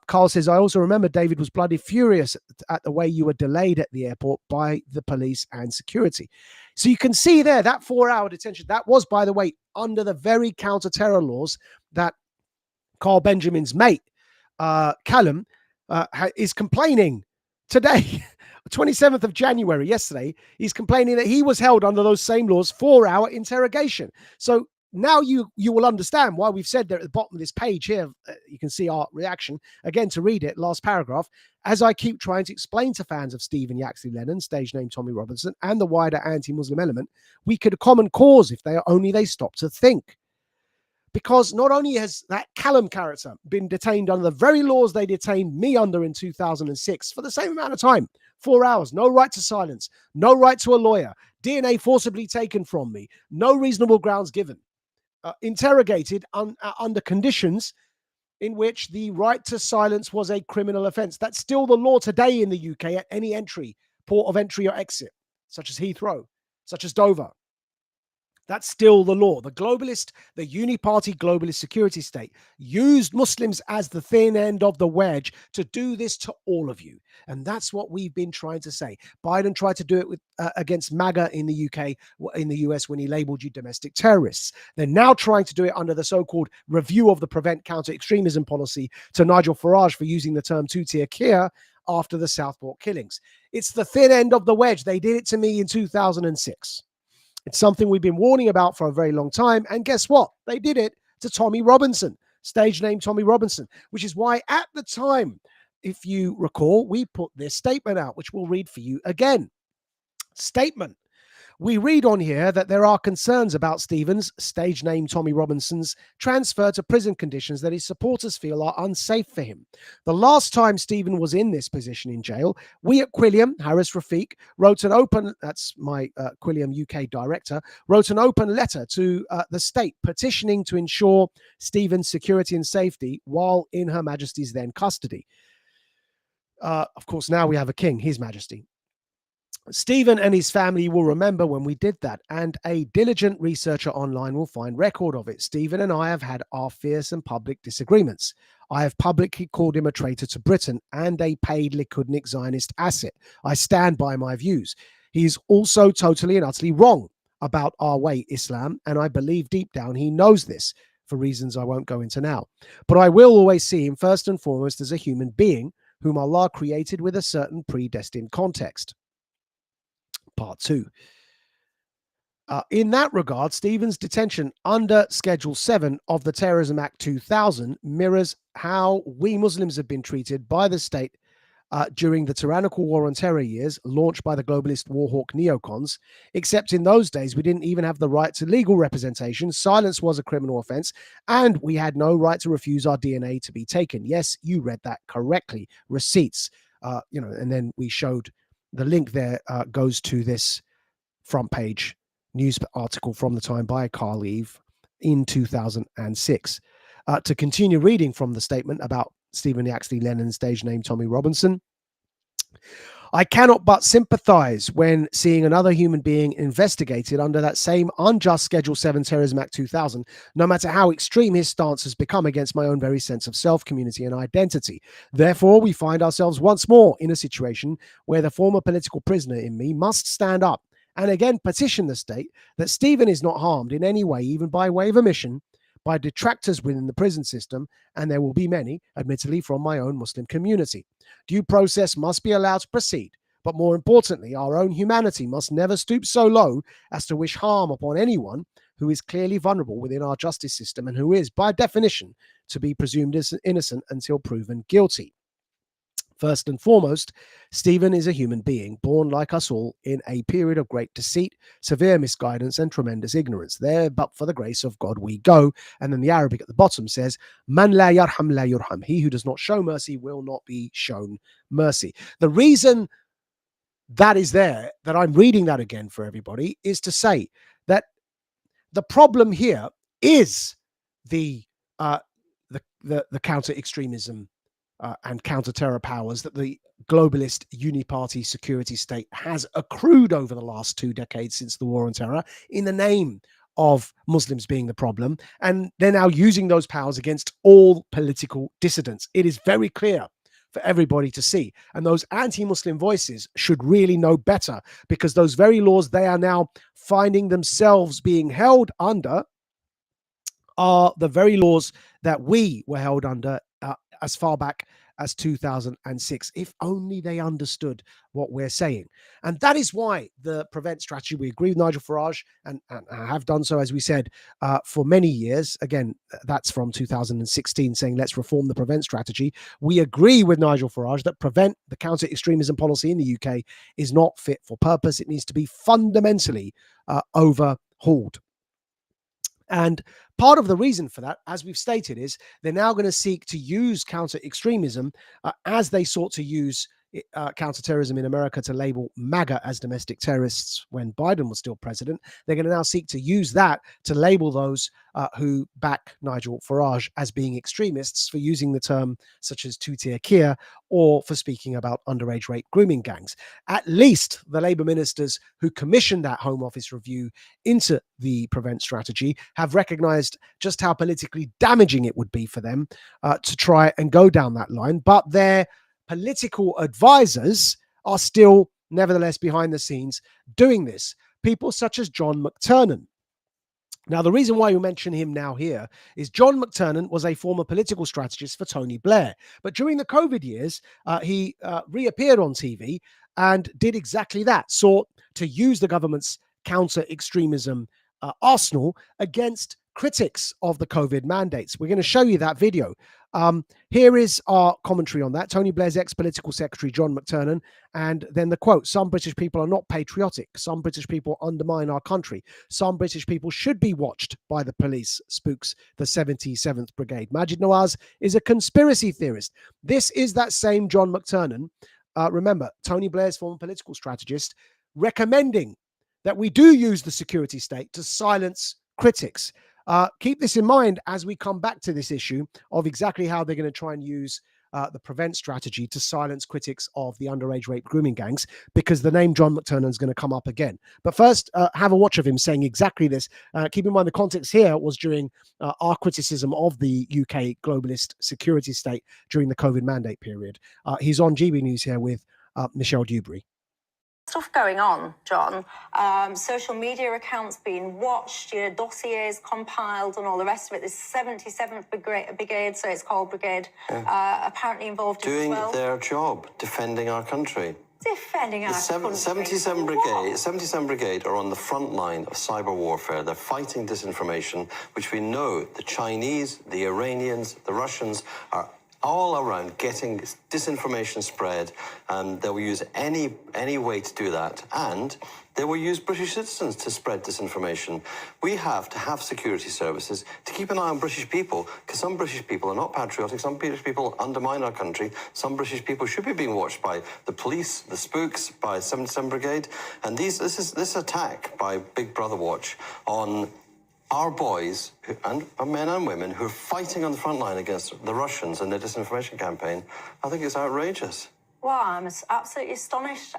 Carl says, I also remember David was bloody furious at the way you were delayed at the airport by the police and security. So you can see there that 4-hour detention, that was, by the way, under the very counter-terror laws that Carl Benjamin's mate, Callum, is complaining today. 27th of January, yesterday, he's complaining that he was held under those same laws, 4-hour interrogation. So now you will understand why we've said there at the bottom of this page here, you can see our reaction, again, to read it, last paragraph, as I keep trying to explain to fans of Stephen Yaxley Lennon, stage name Tommy Robinson, and the wider anti-Muslim element, we could a common cause if they stop to think. Because not only has that Callum character been detained under the very laws they detained me under in 2006 for the same amount of time, 4 hours, no right to silence, no right to a lawyer, DNA forcibly taken from me, no reasonable grounds given, interrogated under conditions in which the right to silence was a criminal offence. That's still the law today in the UK at any port of entry or exit, such as Heathrow, such as Dover. That's still the law. The uni-party globalist security state used Muslims as the thin end of the wedge to do this to all of you. And that's what we've been trying to say. Biden tried to do it against MAGA in the UK, in the US, when he labeled you domestic terrorists. They're now trying to do it under the so-called review of the Prevent Counter-Extremism policy to Nigel Farage for using the term two-tier care after the Southport killings. It's the thin end of the wedge. They did it to me in 2006. It's something we've been warning about for a very long time. And guess what? They did it to Tommy Robinson, stage name Tommy Robinson, which is why at the time, if you recall, we put this statement out, which we'll read for you again. Statement. We read on here that there are concerns about Stephen's, stage name Tommy Robinson's, transfer to prison conditions that his supporters feel are unsafe for him. The last time Stephen was in this position in jail, we at Quilliam, Harris Rafiq, wrote an open, that's my Quilliam UK director, wrote an open letter to the state petitioning to ensure Stephen's security and safety while in Her Majesty's then custody. Of course, now we have a king, His Majesty. Stephen and his family will remember when we did that, and a diligent researcher online will find record of it. Stephen and I have had our fierce and public disagreements. I have publicly called him a traitor to Britain and a paid Likudnik Zionist asset. I stand by my views. He is also totally and utterly wrong about our way, Islam, and I believe deep down he knows this for reasons I won't go into now. But I will always see him first and foremost as a human being whom Allah created with a certain predestined context. Part 2. In that regard, Stephen's detention under Schedule 7 of the Terrorism Act 2000 mirrors how we Muslims have been treated by the state during the tyrannical war on terror years launched by the globalist warhawk neocons, except in those days we didn't even have the right to legal representation, silence was a criminal offense, and we had no right to refuse our DNA to be taken. Yes, you read that correctly. Receipts, and then we showed the link there goes to this front page news article from the time by Carl Eve in 2006. To continue reading from the statement about Stephen Yaxley Lennon's stage name Tommy Robinson, I cannot but sympathize when seeing another human being investigated under that same unjust Schedule 7 Terrorism Act 2000, no matter how extreme his stance has become against my own very sense of self, community, and identity. Therefore, we find ourselves once more in a situation where the former political prisoner in me must stand up and again petition the state that Stephen is not harmed in any way, even by way of omission, by detractors within the prison system, and there will be many, admittedly, from my own Muslim community. Due process must be allowed to proceed, but more importantly, our own humanity must never stoop so low as to wish harm upon anyone who is clearly vulnerable within our justice system and who is, by definition, to be presumed innocent until proven guilty. First and foremost, Stephen is a human being, born like us all in a period of great deceit, severe misguidance, and tremendous ignorance. There, but for the grace of God, we go. And then the Arabic at the bottom says, Man la yarham la yurham. He who does not show mercy will not be shown mercy. The reason that is there, that I'm reading that again for everybody, is to say that the problem here is the counter-extremism and counter-terror powers that the globalist uniparty security state has accrued over the last 2 decades since the war on terror in the name of Muslims being the problem. And they're now using those powers against all political dissidents. It is very clear for everybody to see. And those anti-Muslim voices should really know better, because those very laws they are now finding themselves being held under are the very laws that we were held under as far back as 2006, if only they understood what we're saying. And that is why the Prevent strategy, we agree with Nigel Farage and have done so, as we said, for many years. Again, that's from 2016, saying let's reform the Prevent strategy. We agree with Nigel Farage that Prevent, the counter-extremism policy in the UK, is not fit for purpose. It needs to be fundamentally overhauled. And part of the reason for that, as we've stated, is they're now going to seek to use counter-extremism as they sought to use counterterrorism in America to label MAGA as domestic terrorists when Biden was still president. They're going to now seek to use that to label those who back Nigel Farage as being extremists for using the term such as two-tier Kia or for speaking about underage rape grooming gangs. At least the Labour ministers who commissioned that Home Office review into the Prevent strategy have recognised just how politically damaging it would be for them to try and go down that line. But their political advisors are still, nevertheless, behind the scenes doing this. People such as John McTernan. Now, the reason why we mention him now here is John McTernan was a former political strategist for Tony Blair. But during the COVID years, he reappeared on TV and did exactly that, sought to use the government's counter-extremism arsenal against critics of the COVID mandates. We're going to show you that video. Here is our commentary on that. Tony Blair's ex-political secretary, John McTernan, and then the quote, some British people are not patriotic. Some British people undermine our country. Some British people should be watched by the police, spooks the 77th Brigade. Majid Nawaz is a conspiracy theorist. This is that same John McTernan, remember, Tony Blair's former political strategist, recommending that we do use the security state to silence critics. Keep this in mind as we come back to this issue of exactly how they're going to try and use the Prevent strategy to silence critics of the underage rape grooming gangs, because the name John McTernan is going to come up again. But first, have a watch of him saying exactly this. Keep in mind the context here was during our criticism of the UK globalist security state during the COVID mandate period. He's on GB News here with Michelle Dewberry. Stuff going on, John. Social media accounts being watched, dossiers compiled and all the rest of it. This 77th Brigade, so it's called Brigade, apparently involved doing as well. Their job, defending our country. Defending our country. 77 Brigade are on the front line of cyber warfare. They're fighting disinformation, which we know the Chinese, the Iranians, the Russians are all around getting disinformation spread, and they will use any way to do that, and they will use British citizens to spread disinformation. We have to have security services to keep an eye on British people, because some British people are not patriotic, some British people undermine our country, some British people should be being watched by the police, the spooks, by 77 Brigade, and this attack by Big Brother Watch on our boys, and men and women, who are fighting on the front line against the Russians and their disinformation campaign, I think it's outrageous. Well, I'm absolutely astonished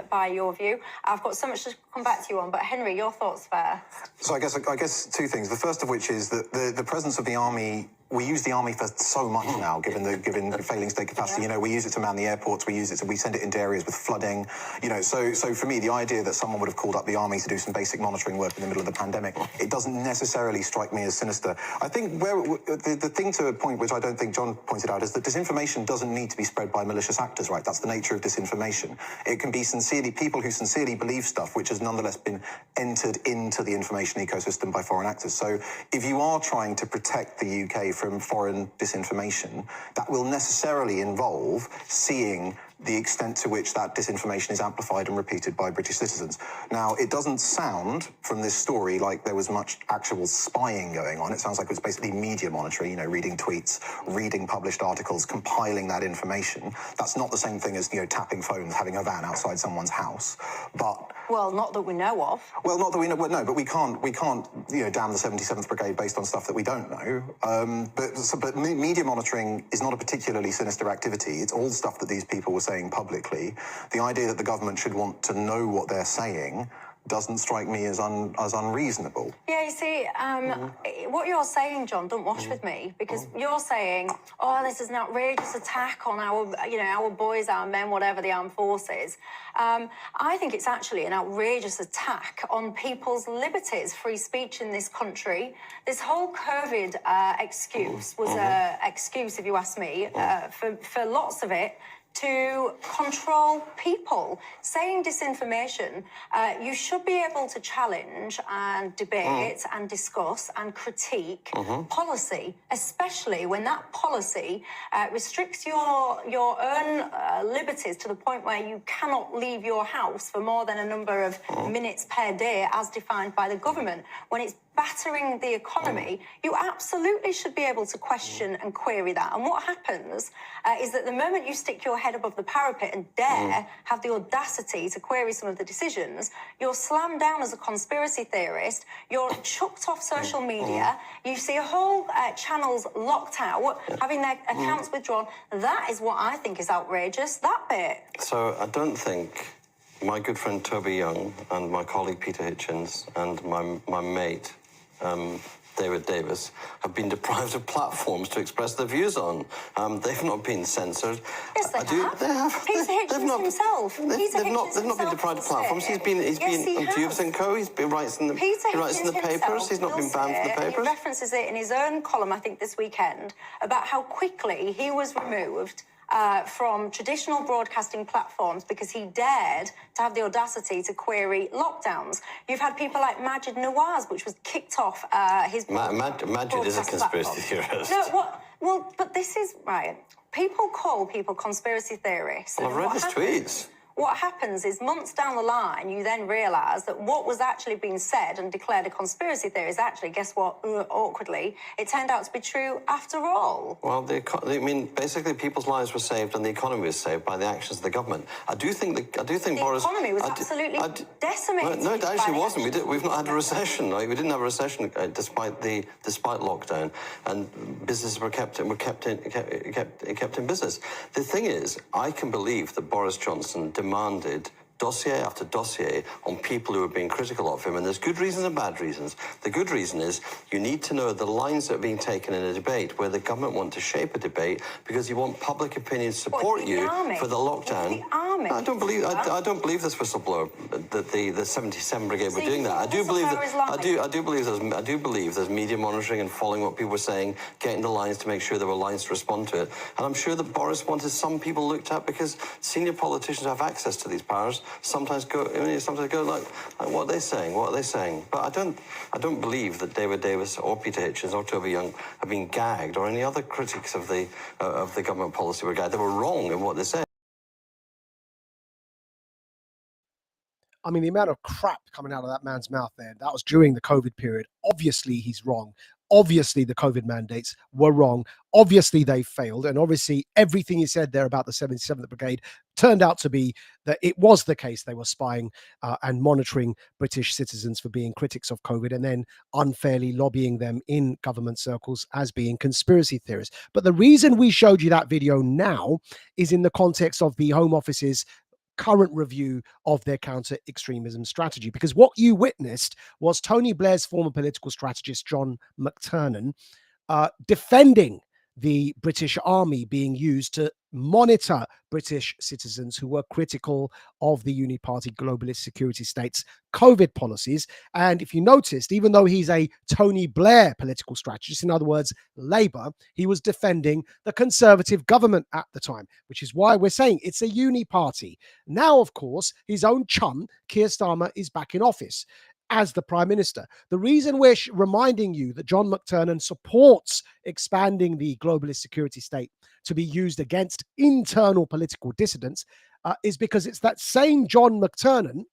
by your view. I've got so much to come back to you on, but Henry, your thoughts first. So I guess two things. The first of which is that the presence of the army. We use the army for so much now, given the failing state capacity. Yeah. You know, we use it to man the airports. We send it into areas with flooding. You know, so for me, the idea that someone would have called up the army to do some basic monitoring work in the middle of the pandemic, it doesn't necessarily strike me as sinister. I think the thing to a point which I don't think John pointed out is that disinformation doesn't need to be spread by malicious actors, right? That's the nature of disinformation. It can be people who sincerely believe stuff, which has nonetheless been entered into the information ecosystem by foreign actors. So if you are trying to protect the UK from foreign disinformation, that will necessarily involve seeing the extent to which that disinformation is amplified and repeated by British citizens. Now, it doesn't sound from this story like there was much actual spying going on. It sounds like it was basically media monitoring, you know, reading tweets, reading published articles, compiling that information. That's not the same thing as, you know, tapping phones, having a van outside someone's house. But well, not that we know of. Well, not that we know. Well, no, but we can't, you know, damn the 77th Brigade based on stuff that we don't know. But media monitoring is not a particularly sinister activity. It's all stuff that these people were saying publicly. The idea that the government should want to know what they're saying doesn't strike me as unreasonable. Yeah, you see, what you're saying, John, don't wash with me, because you're saying, oh, this is an outrageous attack on our boys, our men, whatever, the armed forces. I think it's actually an outrageous attack on people's liberties, free speech in this country. This whole COVID excuse was an excuse, if you ask me, for lots of it, to control people. Saying disinformation, you should be able to challenge and debate and discuss and critique policy, especially when that policy restricts your own liberties to the point where you cannot leave your house for more than a number of minutes per day as defined by the government. When it's battering the economy, you absolutely should be able to question and query that. And what happens is that the moment you stick your head above the parapet and dare have the audacity to query some of the decisions, you're slammed down as a conspiracy theorist, you're chucked off social media, you see a whole channels locked out, having their accounts withdrawn. That is what I think is outrageous, that bit. So I don't think my good friend Toby Young and my colleague Peter Hitchens and my mate David Davis have been deprived of platforms to express their views on. They've not been censored. Yes, they have. Peter Hitchens himself. They've not been deprived of platforms. He's been on Tubes and Co. He writes in the papers. He's not been banned from the papers. He references it in his own column, I think, this weekend, about how quickly he was removed from traditional broadcasting platforms because he dared to have the audacity to query lockdowns. You've had people like Majid Nawaz, which was kicked off his Majid is a conspiracy theorist. No, well, but this is, right, people call people conspiracy theorists. Well, I've read his tweets. What happens is months down the line, you then realise that what was actually being said and declared a conspiracy theory is actually, guess what, awkwardly, it turned out to be true after all. Well, basically people's lives were saved and the economy was saved by the actions of the government. I do think Boris... The economy was absolutely decimated. No, it actually wasn't. We've not had a recession. We didn't have a recession despite lockdown, and businesses were kept in business. The thing is, I can believe that Boris Johnson demanded dossier after dossier on people who are being critical of him, and there's good reasons and bad reasons. The good reason is you need to know the lines that are being taken in a debate where the government want to shape a debate because you want public opinion to support you for the lockdown. I don't believe this whistleblower that the 77 Brigade were doing that. I do believe there's media monitoring and following what people were saying, getting the lines to make sure there were lines to respond to it. And I'm sure that Boris wanted some people looked at because senior politicians have access to these powers. Sometimes go like what are they saying? What are they saying? But I don't believe that David Davis or Peter Hitchens or Toby Young have been gagged, or any other critics of the government policy were gagged. They were wrong in what they said. I mean, the amount of crap coming out of that man's mouth there, that was during the COVID period. Obviously, he's wrong. Obviously, the COVID mandates were wrong. Obviously, they failed. And obviously, everything he said there about the 77th Brigade turned out to be that it was the case. They were spying and monitoring British citizens for being critics of COVID and then unfairly lobbying them in government circles as being conspiracy theorists. But the reason we showed you that video now is in the context of the Home Office's current review of their counter-extremism strategy. Because what you witnessed was Tony Blair's former political strategist, John McTernan, defending the British Army being used to monitor British citizens who were critical of the Uniparty globalist security state's COVID policies. And if you noticed, even though he's a Tony Blair political strategist, in other words, Labour, he was defending the Conservative government at the time, which is why we're saying it's a Uniparty. Now, of course, his own chum, Keir Starmer, is back in office as the Prime Minister. The reason we're reminding you that John McTernan supports expanding the globalist security state to be used against internal political dissidents is because it's that same John McTernan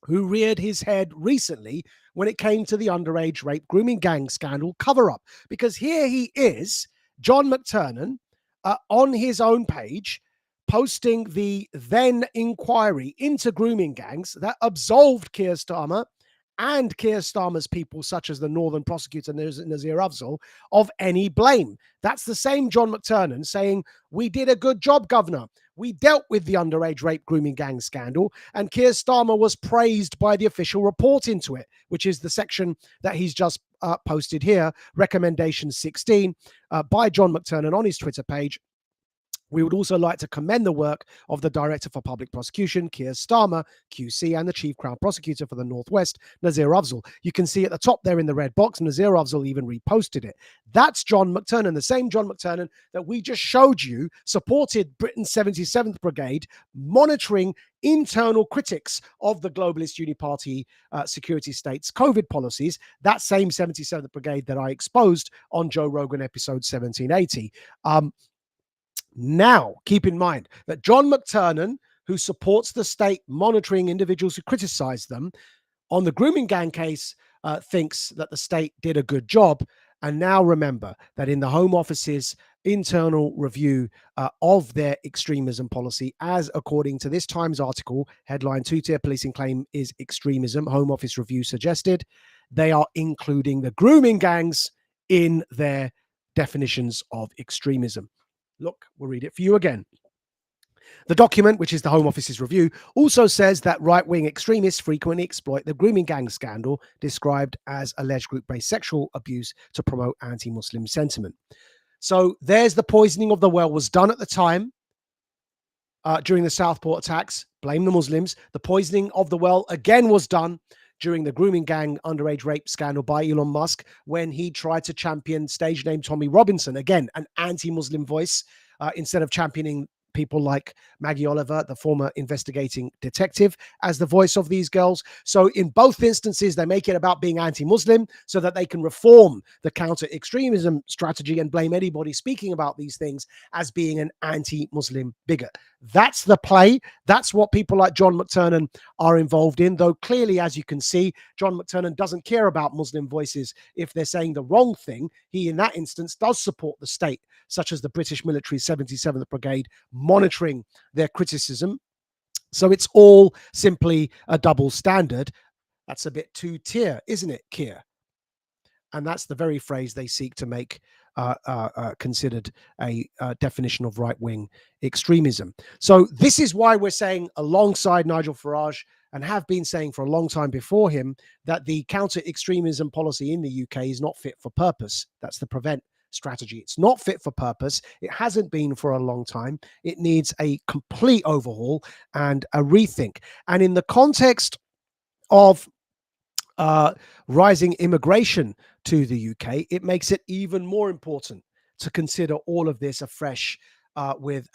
who reared his head recently when it came to the underage rape grooming gang scandal cover-up. Because here he is, John McTernan, on his own page, posting the then inquiry into grooming gangs that absolved Keir Starmer and Keir Starmer's people, such as the Northern prosecutor Nazir Afzal, of any blame. That's the same John McTernan saying, we did a good job, Governor. We dealt with the underage rape grooming gang scandal, and Keir Starmer was praised by the official report into it, which is the section that he's just posted here, recommendation 16, by John McTernan on his Twitter page. We would also like to commend the work of the Director for Public Prosecution, Keir Starmer, QC, and the Chief Crown Prosecutor for the Northwest, Nazir Afzal. You can see at the top there in the red box, Nazir Afzal even reposted it. That's John McTernan, the same John McTernan that we just showed you supported Britain's 77th Brigade, monitoring internal critics of the globalist Uniparty security state's COVID policies. That same 77th Brigade that I exposed on Joe Rogan episode 1780. Now, keep in mind that John McTernan, who supports the state monitoring individuals who criticize them on the grooming gang case, thinks that the state did a good job. And now remember that in the Home Office's internal review of their extremism policy, as according to this Times article, headline, two-tier policing claim is extremism, Home Office review suggested, they are including the grooming gangs in their definitions of extremism. Look, we'll read it for you again. The document, which is the Home Office's review, also says that right-wing extremists frequently exploit the grooming gang scandal, described as alleged group-based sexual abuse, to promote anti-Muslim sentiment. So there's the poisoning of the well was done at the time during the Southport attacks. Blame the Muslims. The poisoning of the well again was done during the grooming gang underage rape scandal by Elon Musk when he tried to champion stage name Tommy Robinson, again, an anti-Muslim voice, instead of championing people like Maggie Oliver, the former investigating detective, as the voice of these girls. So in both instances, they make it about being anti-Muslim so that they can reform the counter-extremism strategy and blame anybody speaking about these things as being an anti-Muslim bigot. That's the play. That's what people like John McTernan are involved in, though clearly, as you can see, John McTernan doesn't care about Muslim voices if they're saying the wrong thing. He, in that instance, does support the state, such as the British military 77th Brigade, monitoring their criticism. So it's all simply a double standard. That's a bit two-tier, isn't it, Keir? And that's the very phrase they seek to make considered a definition of right-wing extremism. So this is why we're saying, alongside Nigel Farage, and have been saying for a long time before him, that the counter-extremism policy in the UK is not fit for purpose. That's the prevent strategy. It's not fit for purpose. It hasn't been for a long time. It needs a complete overhaul and a rethink. And in the context of rising immigration to the UK, it makes it even more important to consider all of this afresh with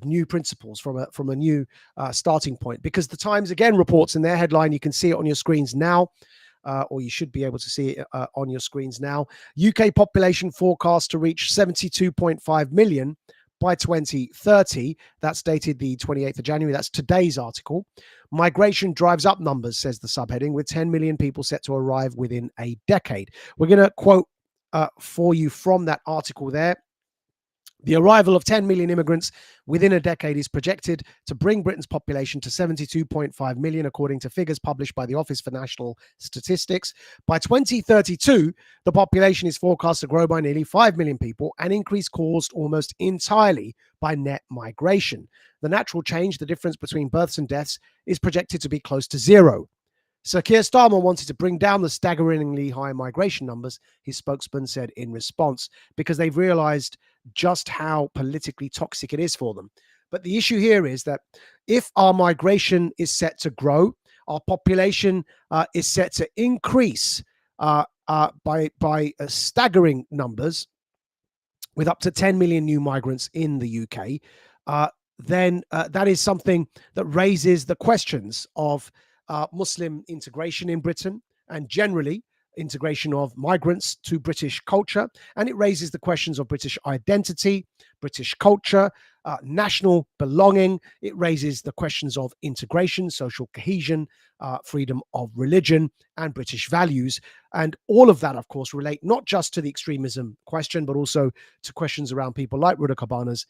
new principles from a new starting point. Because the Times again reports in their headline, you can see it on your screens now, or you should be able to see it on your screens now. UK population forecast to reach 72.5 million by 2030. That's dated the 28th of January. That's today's article. Migration drives up numbers, says the subheading, with 10 million people set to arrive within a decade. We're going to quote for you from that article there. The arrival of 10 million immigrants within a decade is projected to bring Britain's population to 72.5 million, according to figures published by the Office for National Statistics. By 2032, the population is forecast to grow by nearly 5 million people, an increase caused almost entirely by net migration. The natural change, the difference between births and deaths, is projected to be close to zero. Sir Keir Starmer wanted to bring down the staggeringly high migration numbers, his spokesman said in response, because they've realized just how politically toxic it is for them. But the issue here is that if our migration is set to grow, our population is set to increase by staggering numbers, with up to 10 million new migrants in the UK, then that is something that raises the questions of Muslim integration in Britain and generally integration of migrants to British culture. And it raises the questions of British identity, British culture, national belonging. It raises the questions of integration, social cohesion, freedom of religion, and British values. And all of that, of course, relate not just to the extremism question, but also to questions around people like Rudakubana's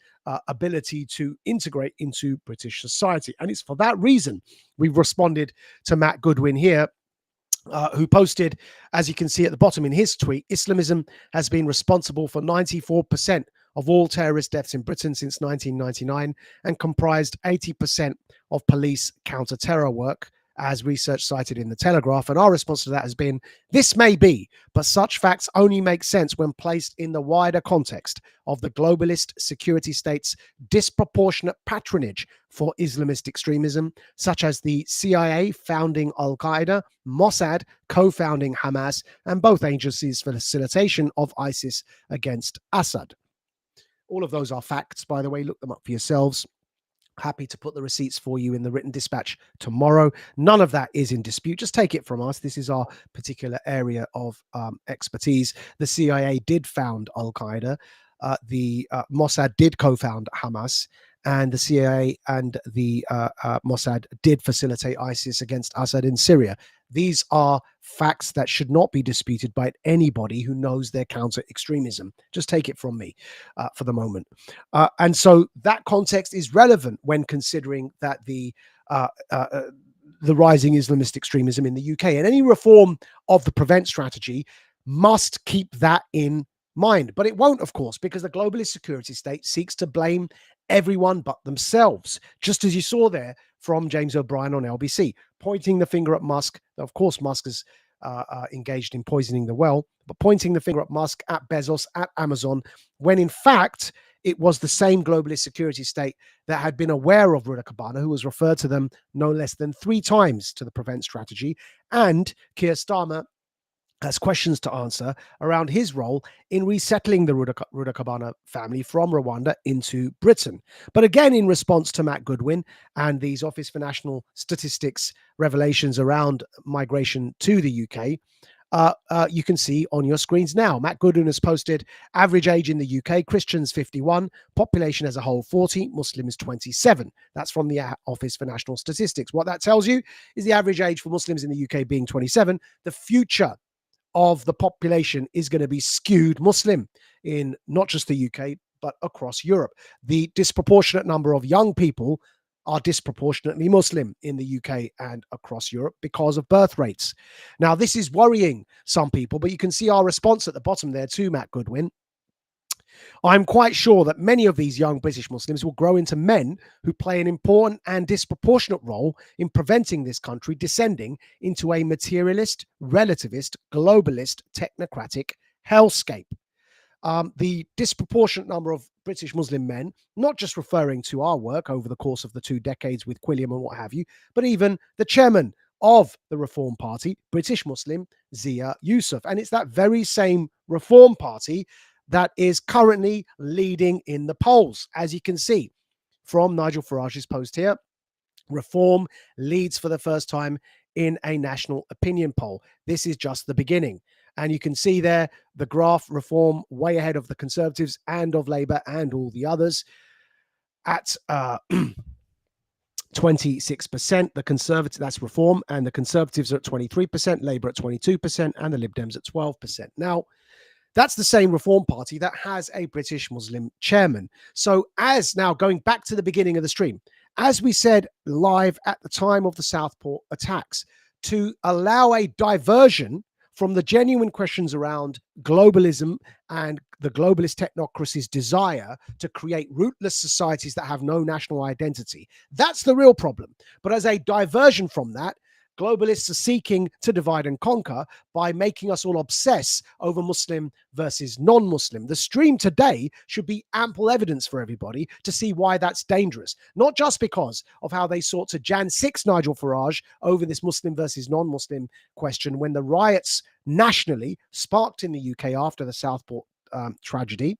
ability to integrate into British society. And it's for that reason we've responded to Matt Goodwin here, who posted, as you can see at the bottom in his tweet, Islamism has been responsible for 94% of all terrorist deaths in Britain since 1999 and comprised 80% of police counter-terror work, as research cited in the Telegraph. And our response to that has been, this may be, but such facts only make sense when placed in the wider context of the globalist security state's disproportionate patronage for Islamist extremism, such as the CIA founding Al-Qaeda, Mossad co-founding Hamas, and both agencies' facilitation of ISIS against Assad. All of those are facts, by the way. Look them up for yourselves. Happy to put the receipts for you in the written dispatch tomorrow. None of that is in dispute. Just take it from us. This is our particular area of expertise. The CIA did found Al-Qaeda. The Mossad did co-found Hamas. And the CIA and the Mossad did facilitate ISIS against Assad in Syria. These are facts that should not be disputed by anybody who knows their counter-extremism. Just take it from me for the moment. And so that context is relevant when considering that the rising Islamist extremism in the UK, and any reform of the prevent strategy must keep that in mind. But it won't, of course, because the globalist security state seeks to blame everyone but themselves, just as you saw there from James O'Brien on LBC, pointing the finger at Musk. Of course, Musk is engaged in poisoning the well, but pointing the finger at Musk, at Bezos, at Amazon, when in fact it was the same globalist security state that had been aware of Rudakubana, who was referred to them no less than 3 times to the prevent strategy. And Keir Starmer has questions to answer around his role in resettling the Rudakubana family from Rwanda into Britain. But again, in response to Matt Goodwin and these Office for National Statistics revelations around migration to the UK, you can see on your screens now. Matt Goodwin has posted average age in the UK, Christians 51, population as a whole 40, Muslims 27. That's from the Office for National Statistics. What that tells you is the average age for Muslims in the UK being 27. The future of the population is going to be skewed Muslim in not just the UK, but across Europe. The disproportionate number of young people are disproportionately Muslim in the UK and across Europe because of birth rates. Now, this is worrying some people, but you can see our response at the bottom there too, Matt Goodwin. I'm quite sure that many of these young British Muslims will grow into men who play an important and disproportionate role in preventing this country descending into a materialist, relativist, globalist, technocratic hellscape. The disproportionate number of British Muslim men, not just referring to our work over the course of the 2 decades with Quilliam and what have you, but even the chairman of the Reform Party, British Muslim Zia Yusuf. And it's that very same Reform Party that is currently leading in the polls. As you can see from Nigel Farage's post here, Reform leads for the first time in a national opinion poll. This is just the beginning. And you can see there the graph, Reform way ahead of the Conservatives and of Labour and all the others at 26%. The Conservative, that's Reform, and the Conservatives are at 23%, Labour at 22%, and the Lib Dems at 12%. Now, that's the same Reform Party that has a British Muslim chairman. So as now going back to the beginning of the stream, as we said live at the time of the Southport attacks, to allow a diversion from the genuine questions around globalism and the globalist technocracy's desire to create rootless societies that have no national identity. That's the real problem. But as a diversion from that, globalists are seeking to divide and conquer by making us all obsess over Muslim versus non-Muslim. The stream today should be ample evidence for everybody to see why that's dangerous. Not just because of how they sought to Jan 6 Nigel Farage over this Muslim versus non-Muslim question when the riots nationally sparked in the UK after the Southport tragedy.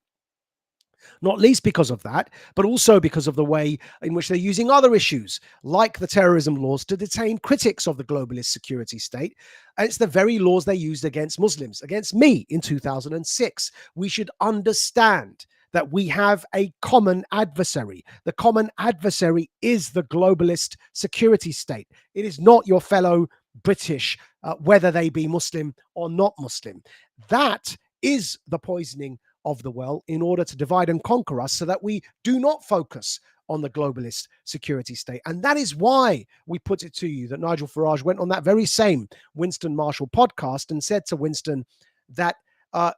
Not least because of that, but also because of the way in which they're using other issues, like the terrorism laws, to detain critics of the globalist security state. And it's the very laws they used against Muslims, against me in 2006. We should understand that we have a common adversary. The common adversary is the globalist security state. It is not your fellow British, whether they be Muslim or not Muslim. That is the poisoning of the well in order to divide and conquer us so that we do not focus on the globalist security state. And that is why we put it to you that Nigel Farage went on that very same Winston Marshall podcast and said to Winston that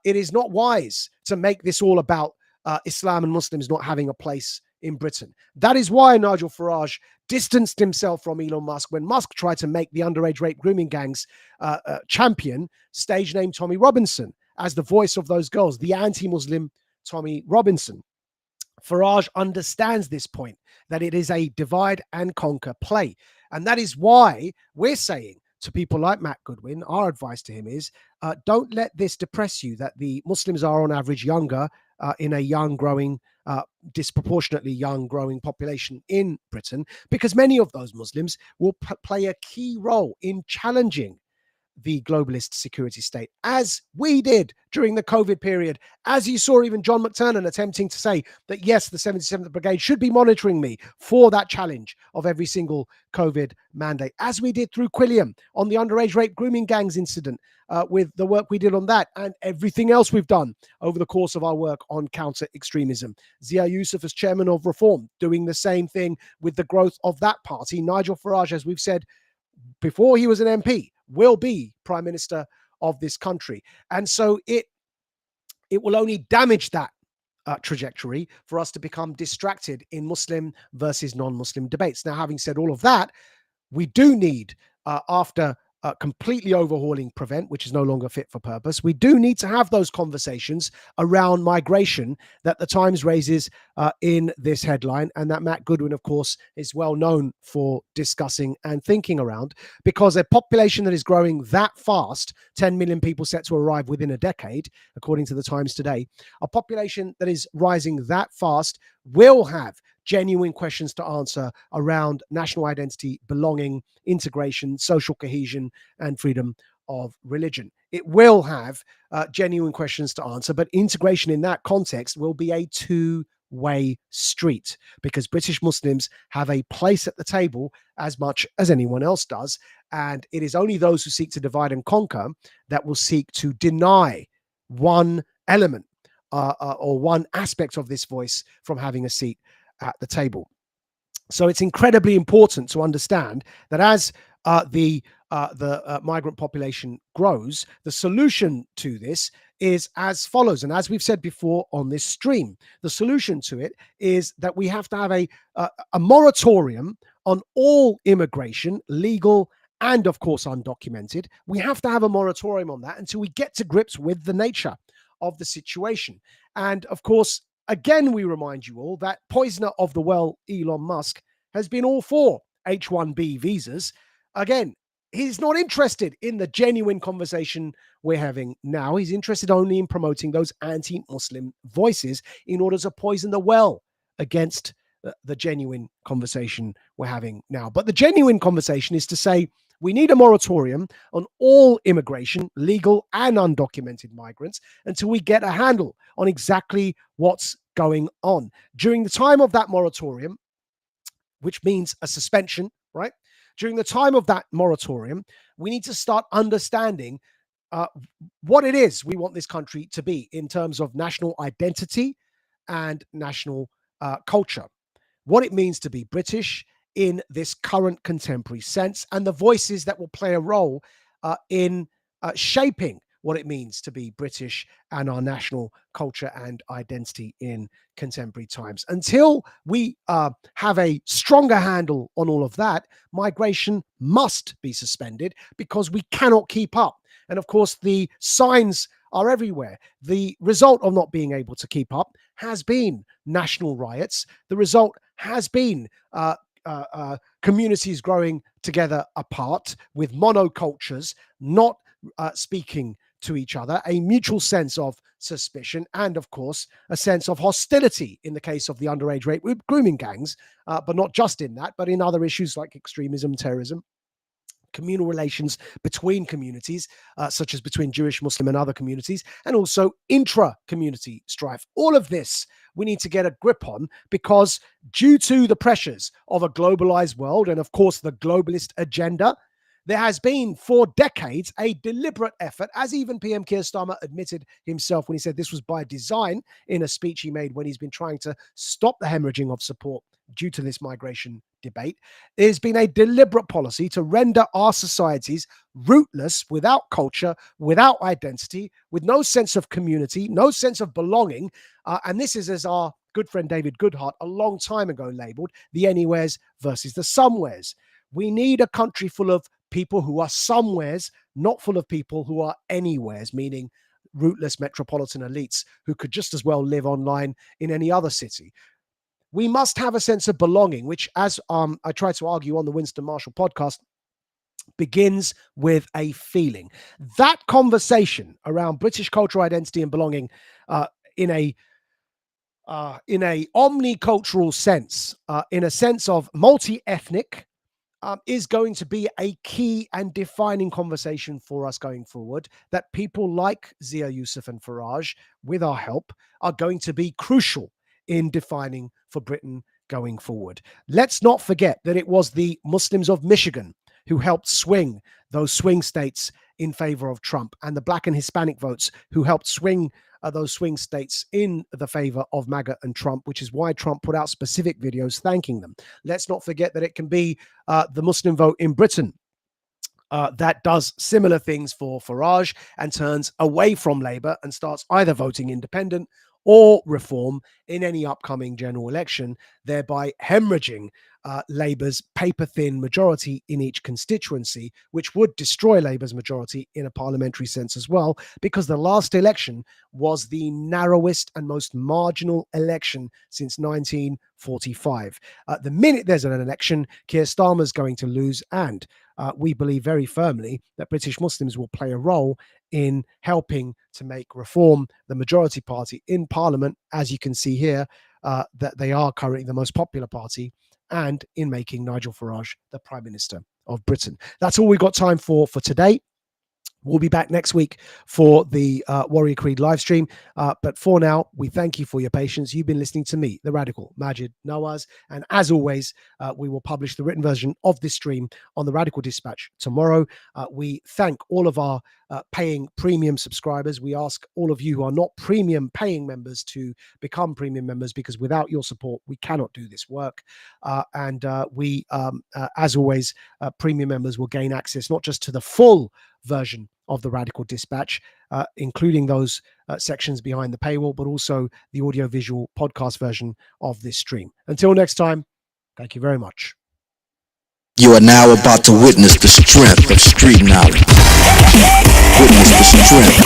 it is not wise to make this all about Islam and Muslims not having a place in Britain. That is why Nigel Farage distanced himself from Elon Musk when Musk tried to make the underage rape grooming gangs champion, stage name Tommy Robinson, as the voice of those girls, the anti-Muslim Tommy Robinson. Farage understands this point, that it is a divide and conquer play. And that is why we're saying to people like Matt Goodwin, our advice to him is, don't let this depress you, that the Muslims are on average younger in a young, growing, disproportionately young, growing population in Britain, because many of those Muslims will play a key role in challenging the globalist security state, as we did during the COVID period, as you saw even John McTernan attempting to say that, yes, the 77th Brigade should be monitoring me for that challenge of every single COVID mandate, as we did through Quilliam on the underage rape grooming gangs incident, with the work we did on that and everything else we've done over the course of our work on counter-extremism. Zia Yusuf as chairman of Reform, doing the same thing with the growth of that party. Nigel Farage, as we've said before he was an MP, will be Prime Minister of this country. And so it will only damage that trajectory for us to become distracted in Muslim versus non-Muslim debates. Now, having said all of that, we do need, after completely overhauling Prevent, which is no longer fit for purpose, we do need to have those conversations around migration that the Times raises in this headline, and that Matt Goodwin, of course, is well known for discussing and thinking around, because a population that is growing that fast, 10 million people set to arrive within a decade, according to the Times today, a population that is rising that fast will have genuine questions to answer around national identity, belonging, integration, social cohesion, and freedom of religion. It will have genuine questions to answer, but integration in that context will be a two-way street, because British Muslims have a place at the table as much as anyone else does. And it is only those who seek to divide and conquer that will seek to deny one element or one aspect of this voice from having a seat at the table. So it's incredibly important to understand that as the migrant population grows, the solution to this is as follows. And as we've said before on this stream, the solution to it is that we have to have a moratorium on all immigration, legal and of course undocumented. We have to have a moratorium on that until we get to grips with the nature of the situation. And of course, again, we remind you all that poisoner of the well, Elon Musk, has been all for H-1B visas. Again, he's not interested in the genuine conversation we're having now. He's interested only in promoting those anti-Muslim voices in order to poison the well against the genuine conversation we're having now. But the genuine conversation is to say we need a moratorium on all immigration, legal and undocumented migrants, until we get a handle on exactly what's going on. During the time of that moratorium, which means a suspension, right? During the time of that moratorium, we need to start understanding what it is we want this country to be in terms of national identity and national culture, what it means to be British in this current contemporary sense, and the voices that will play a role in shaping what it means to be British and our national culture and identity in contemporary times. Until we have a stronger handle on all of that, migration must be suspended because we cannot keep up. And of course, the signs are everywhere. The result of not being able to keep up has been national riots. The result has been communities growing together apart with monocultures, not speaking to each other, a mutual sense of suspicion, and of course, a sense of hostility in the case of the underage rape grooming gangs, but not just in that, but in other issues like extremism, terrorism, communal relations between communities, such as between Jewish, Muslim, and other communities, and also intra-community strife. All of this we need to get a grip on because due to the pressures of a globalized world and, of course, the globalist agenda, there has been for decades a deliberate effort, as even PM Keir Starmer admitted himself when he said this was by design in a speech he made when he's been trying to stop the hemorrhaging of support due to this migration debate. There's been a deliberate policy to render our societies rootless, without culture, without identity, with no sense of community, no sense of belonging. And this is, as our good friend David Goodhart a long time ago labeled, the anywheres versus the somewheres. We need a country full of people who are somewheres, not full of people who are anywheres, meaning rootless metropolitan elites who could just as well live online in any other city. We must have a sense of belonging, which, as I try to argue on the Winston Marshall podcast, begins with a feeling. That conversation around British cultural identity and belonging in a omnicultural sense, in a sense of multi-ethnic, is going to be a key and defining conversation for us going forward, that people like Zia Youssef and Farage, with our help, are going to be crucial in defining for Britain going forward. Let's not forget that it was the Muslims of Michigan who helped swing those swing states in favor of Trump, and the Black and Hispanic votes who helped swing those swing states in the favor of MAGA and Trump, which is why Trump put out specific videos thanking them. Let's not forget that it can be the Muslim vote in Britain that does similar things for Farage and turns away from Labour and starts either voting independent or reform in any upcoming general election, thereby hemorrhaging Labour's paper-thin majority in each constituency, which would destroy Labour's majority in a parliamentary sense as well, because the last election was the narrowest and most marginal election since 1945. The minute there's an election, Keir Starmer's going to lose, and we believe very firmly that British Muslims will play a role in helping to make Reform the majority party in Parliament, as you can see here, that they are currently the most popular party, and in making Nigel Farage the Prime Minister of Britain. That's all we've got time for today. We'll be back next week for the Warrior Creed live stream. But for now, we thank you for your patience. You've been listening to me, the Radical Majid Nawaz. And as always, we will publish the written version of this stream on the Radical Dispatch tomorrow. We thank all of our paying premium subscribers. We ask all of you who are not premium paying members to become premium members, because without your support, we cannot do this work. As always, premium members will gain access not just to the full version of the Radical Dispatch, including those sections behind the paywall, but also the audio-visual podcast version of this stream. Until next time, thank you very much. You are now about to witness the strength of street knowledge. Witness the strength.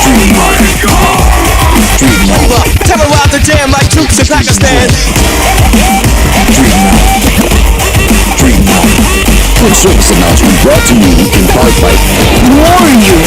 Street knowledge. Street knowledge. Terrorize the jam like troops in Pakistan. Street knowledge. Street knowledge. Quick service announcement brought to you in part by Warrior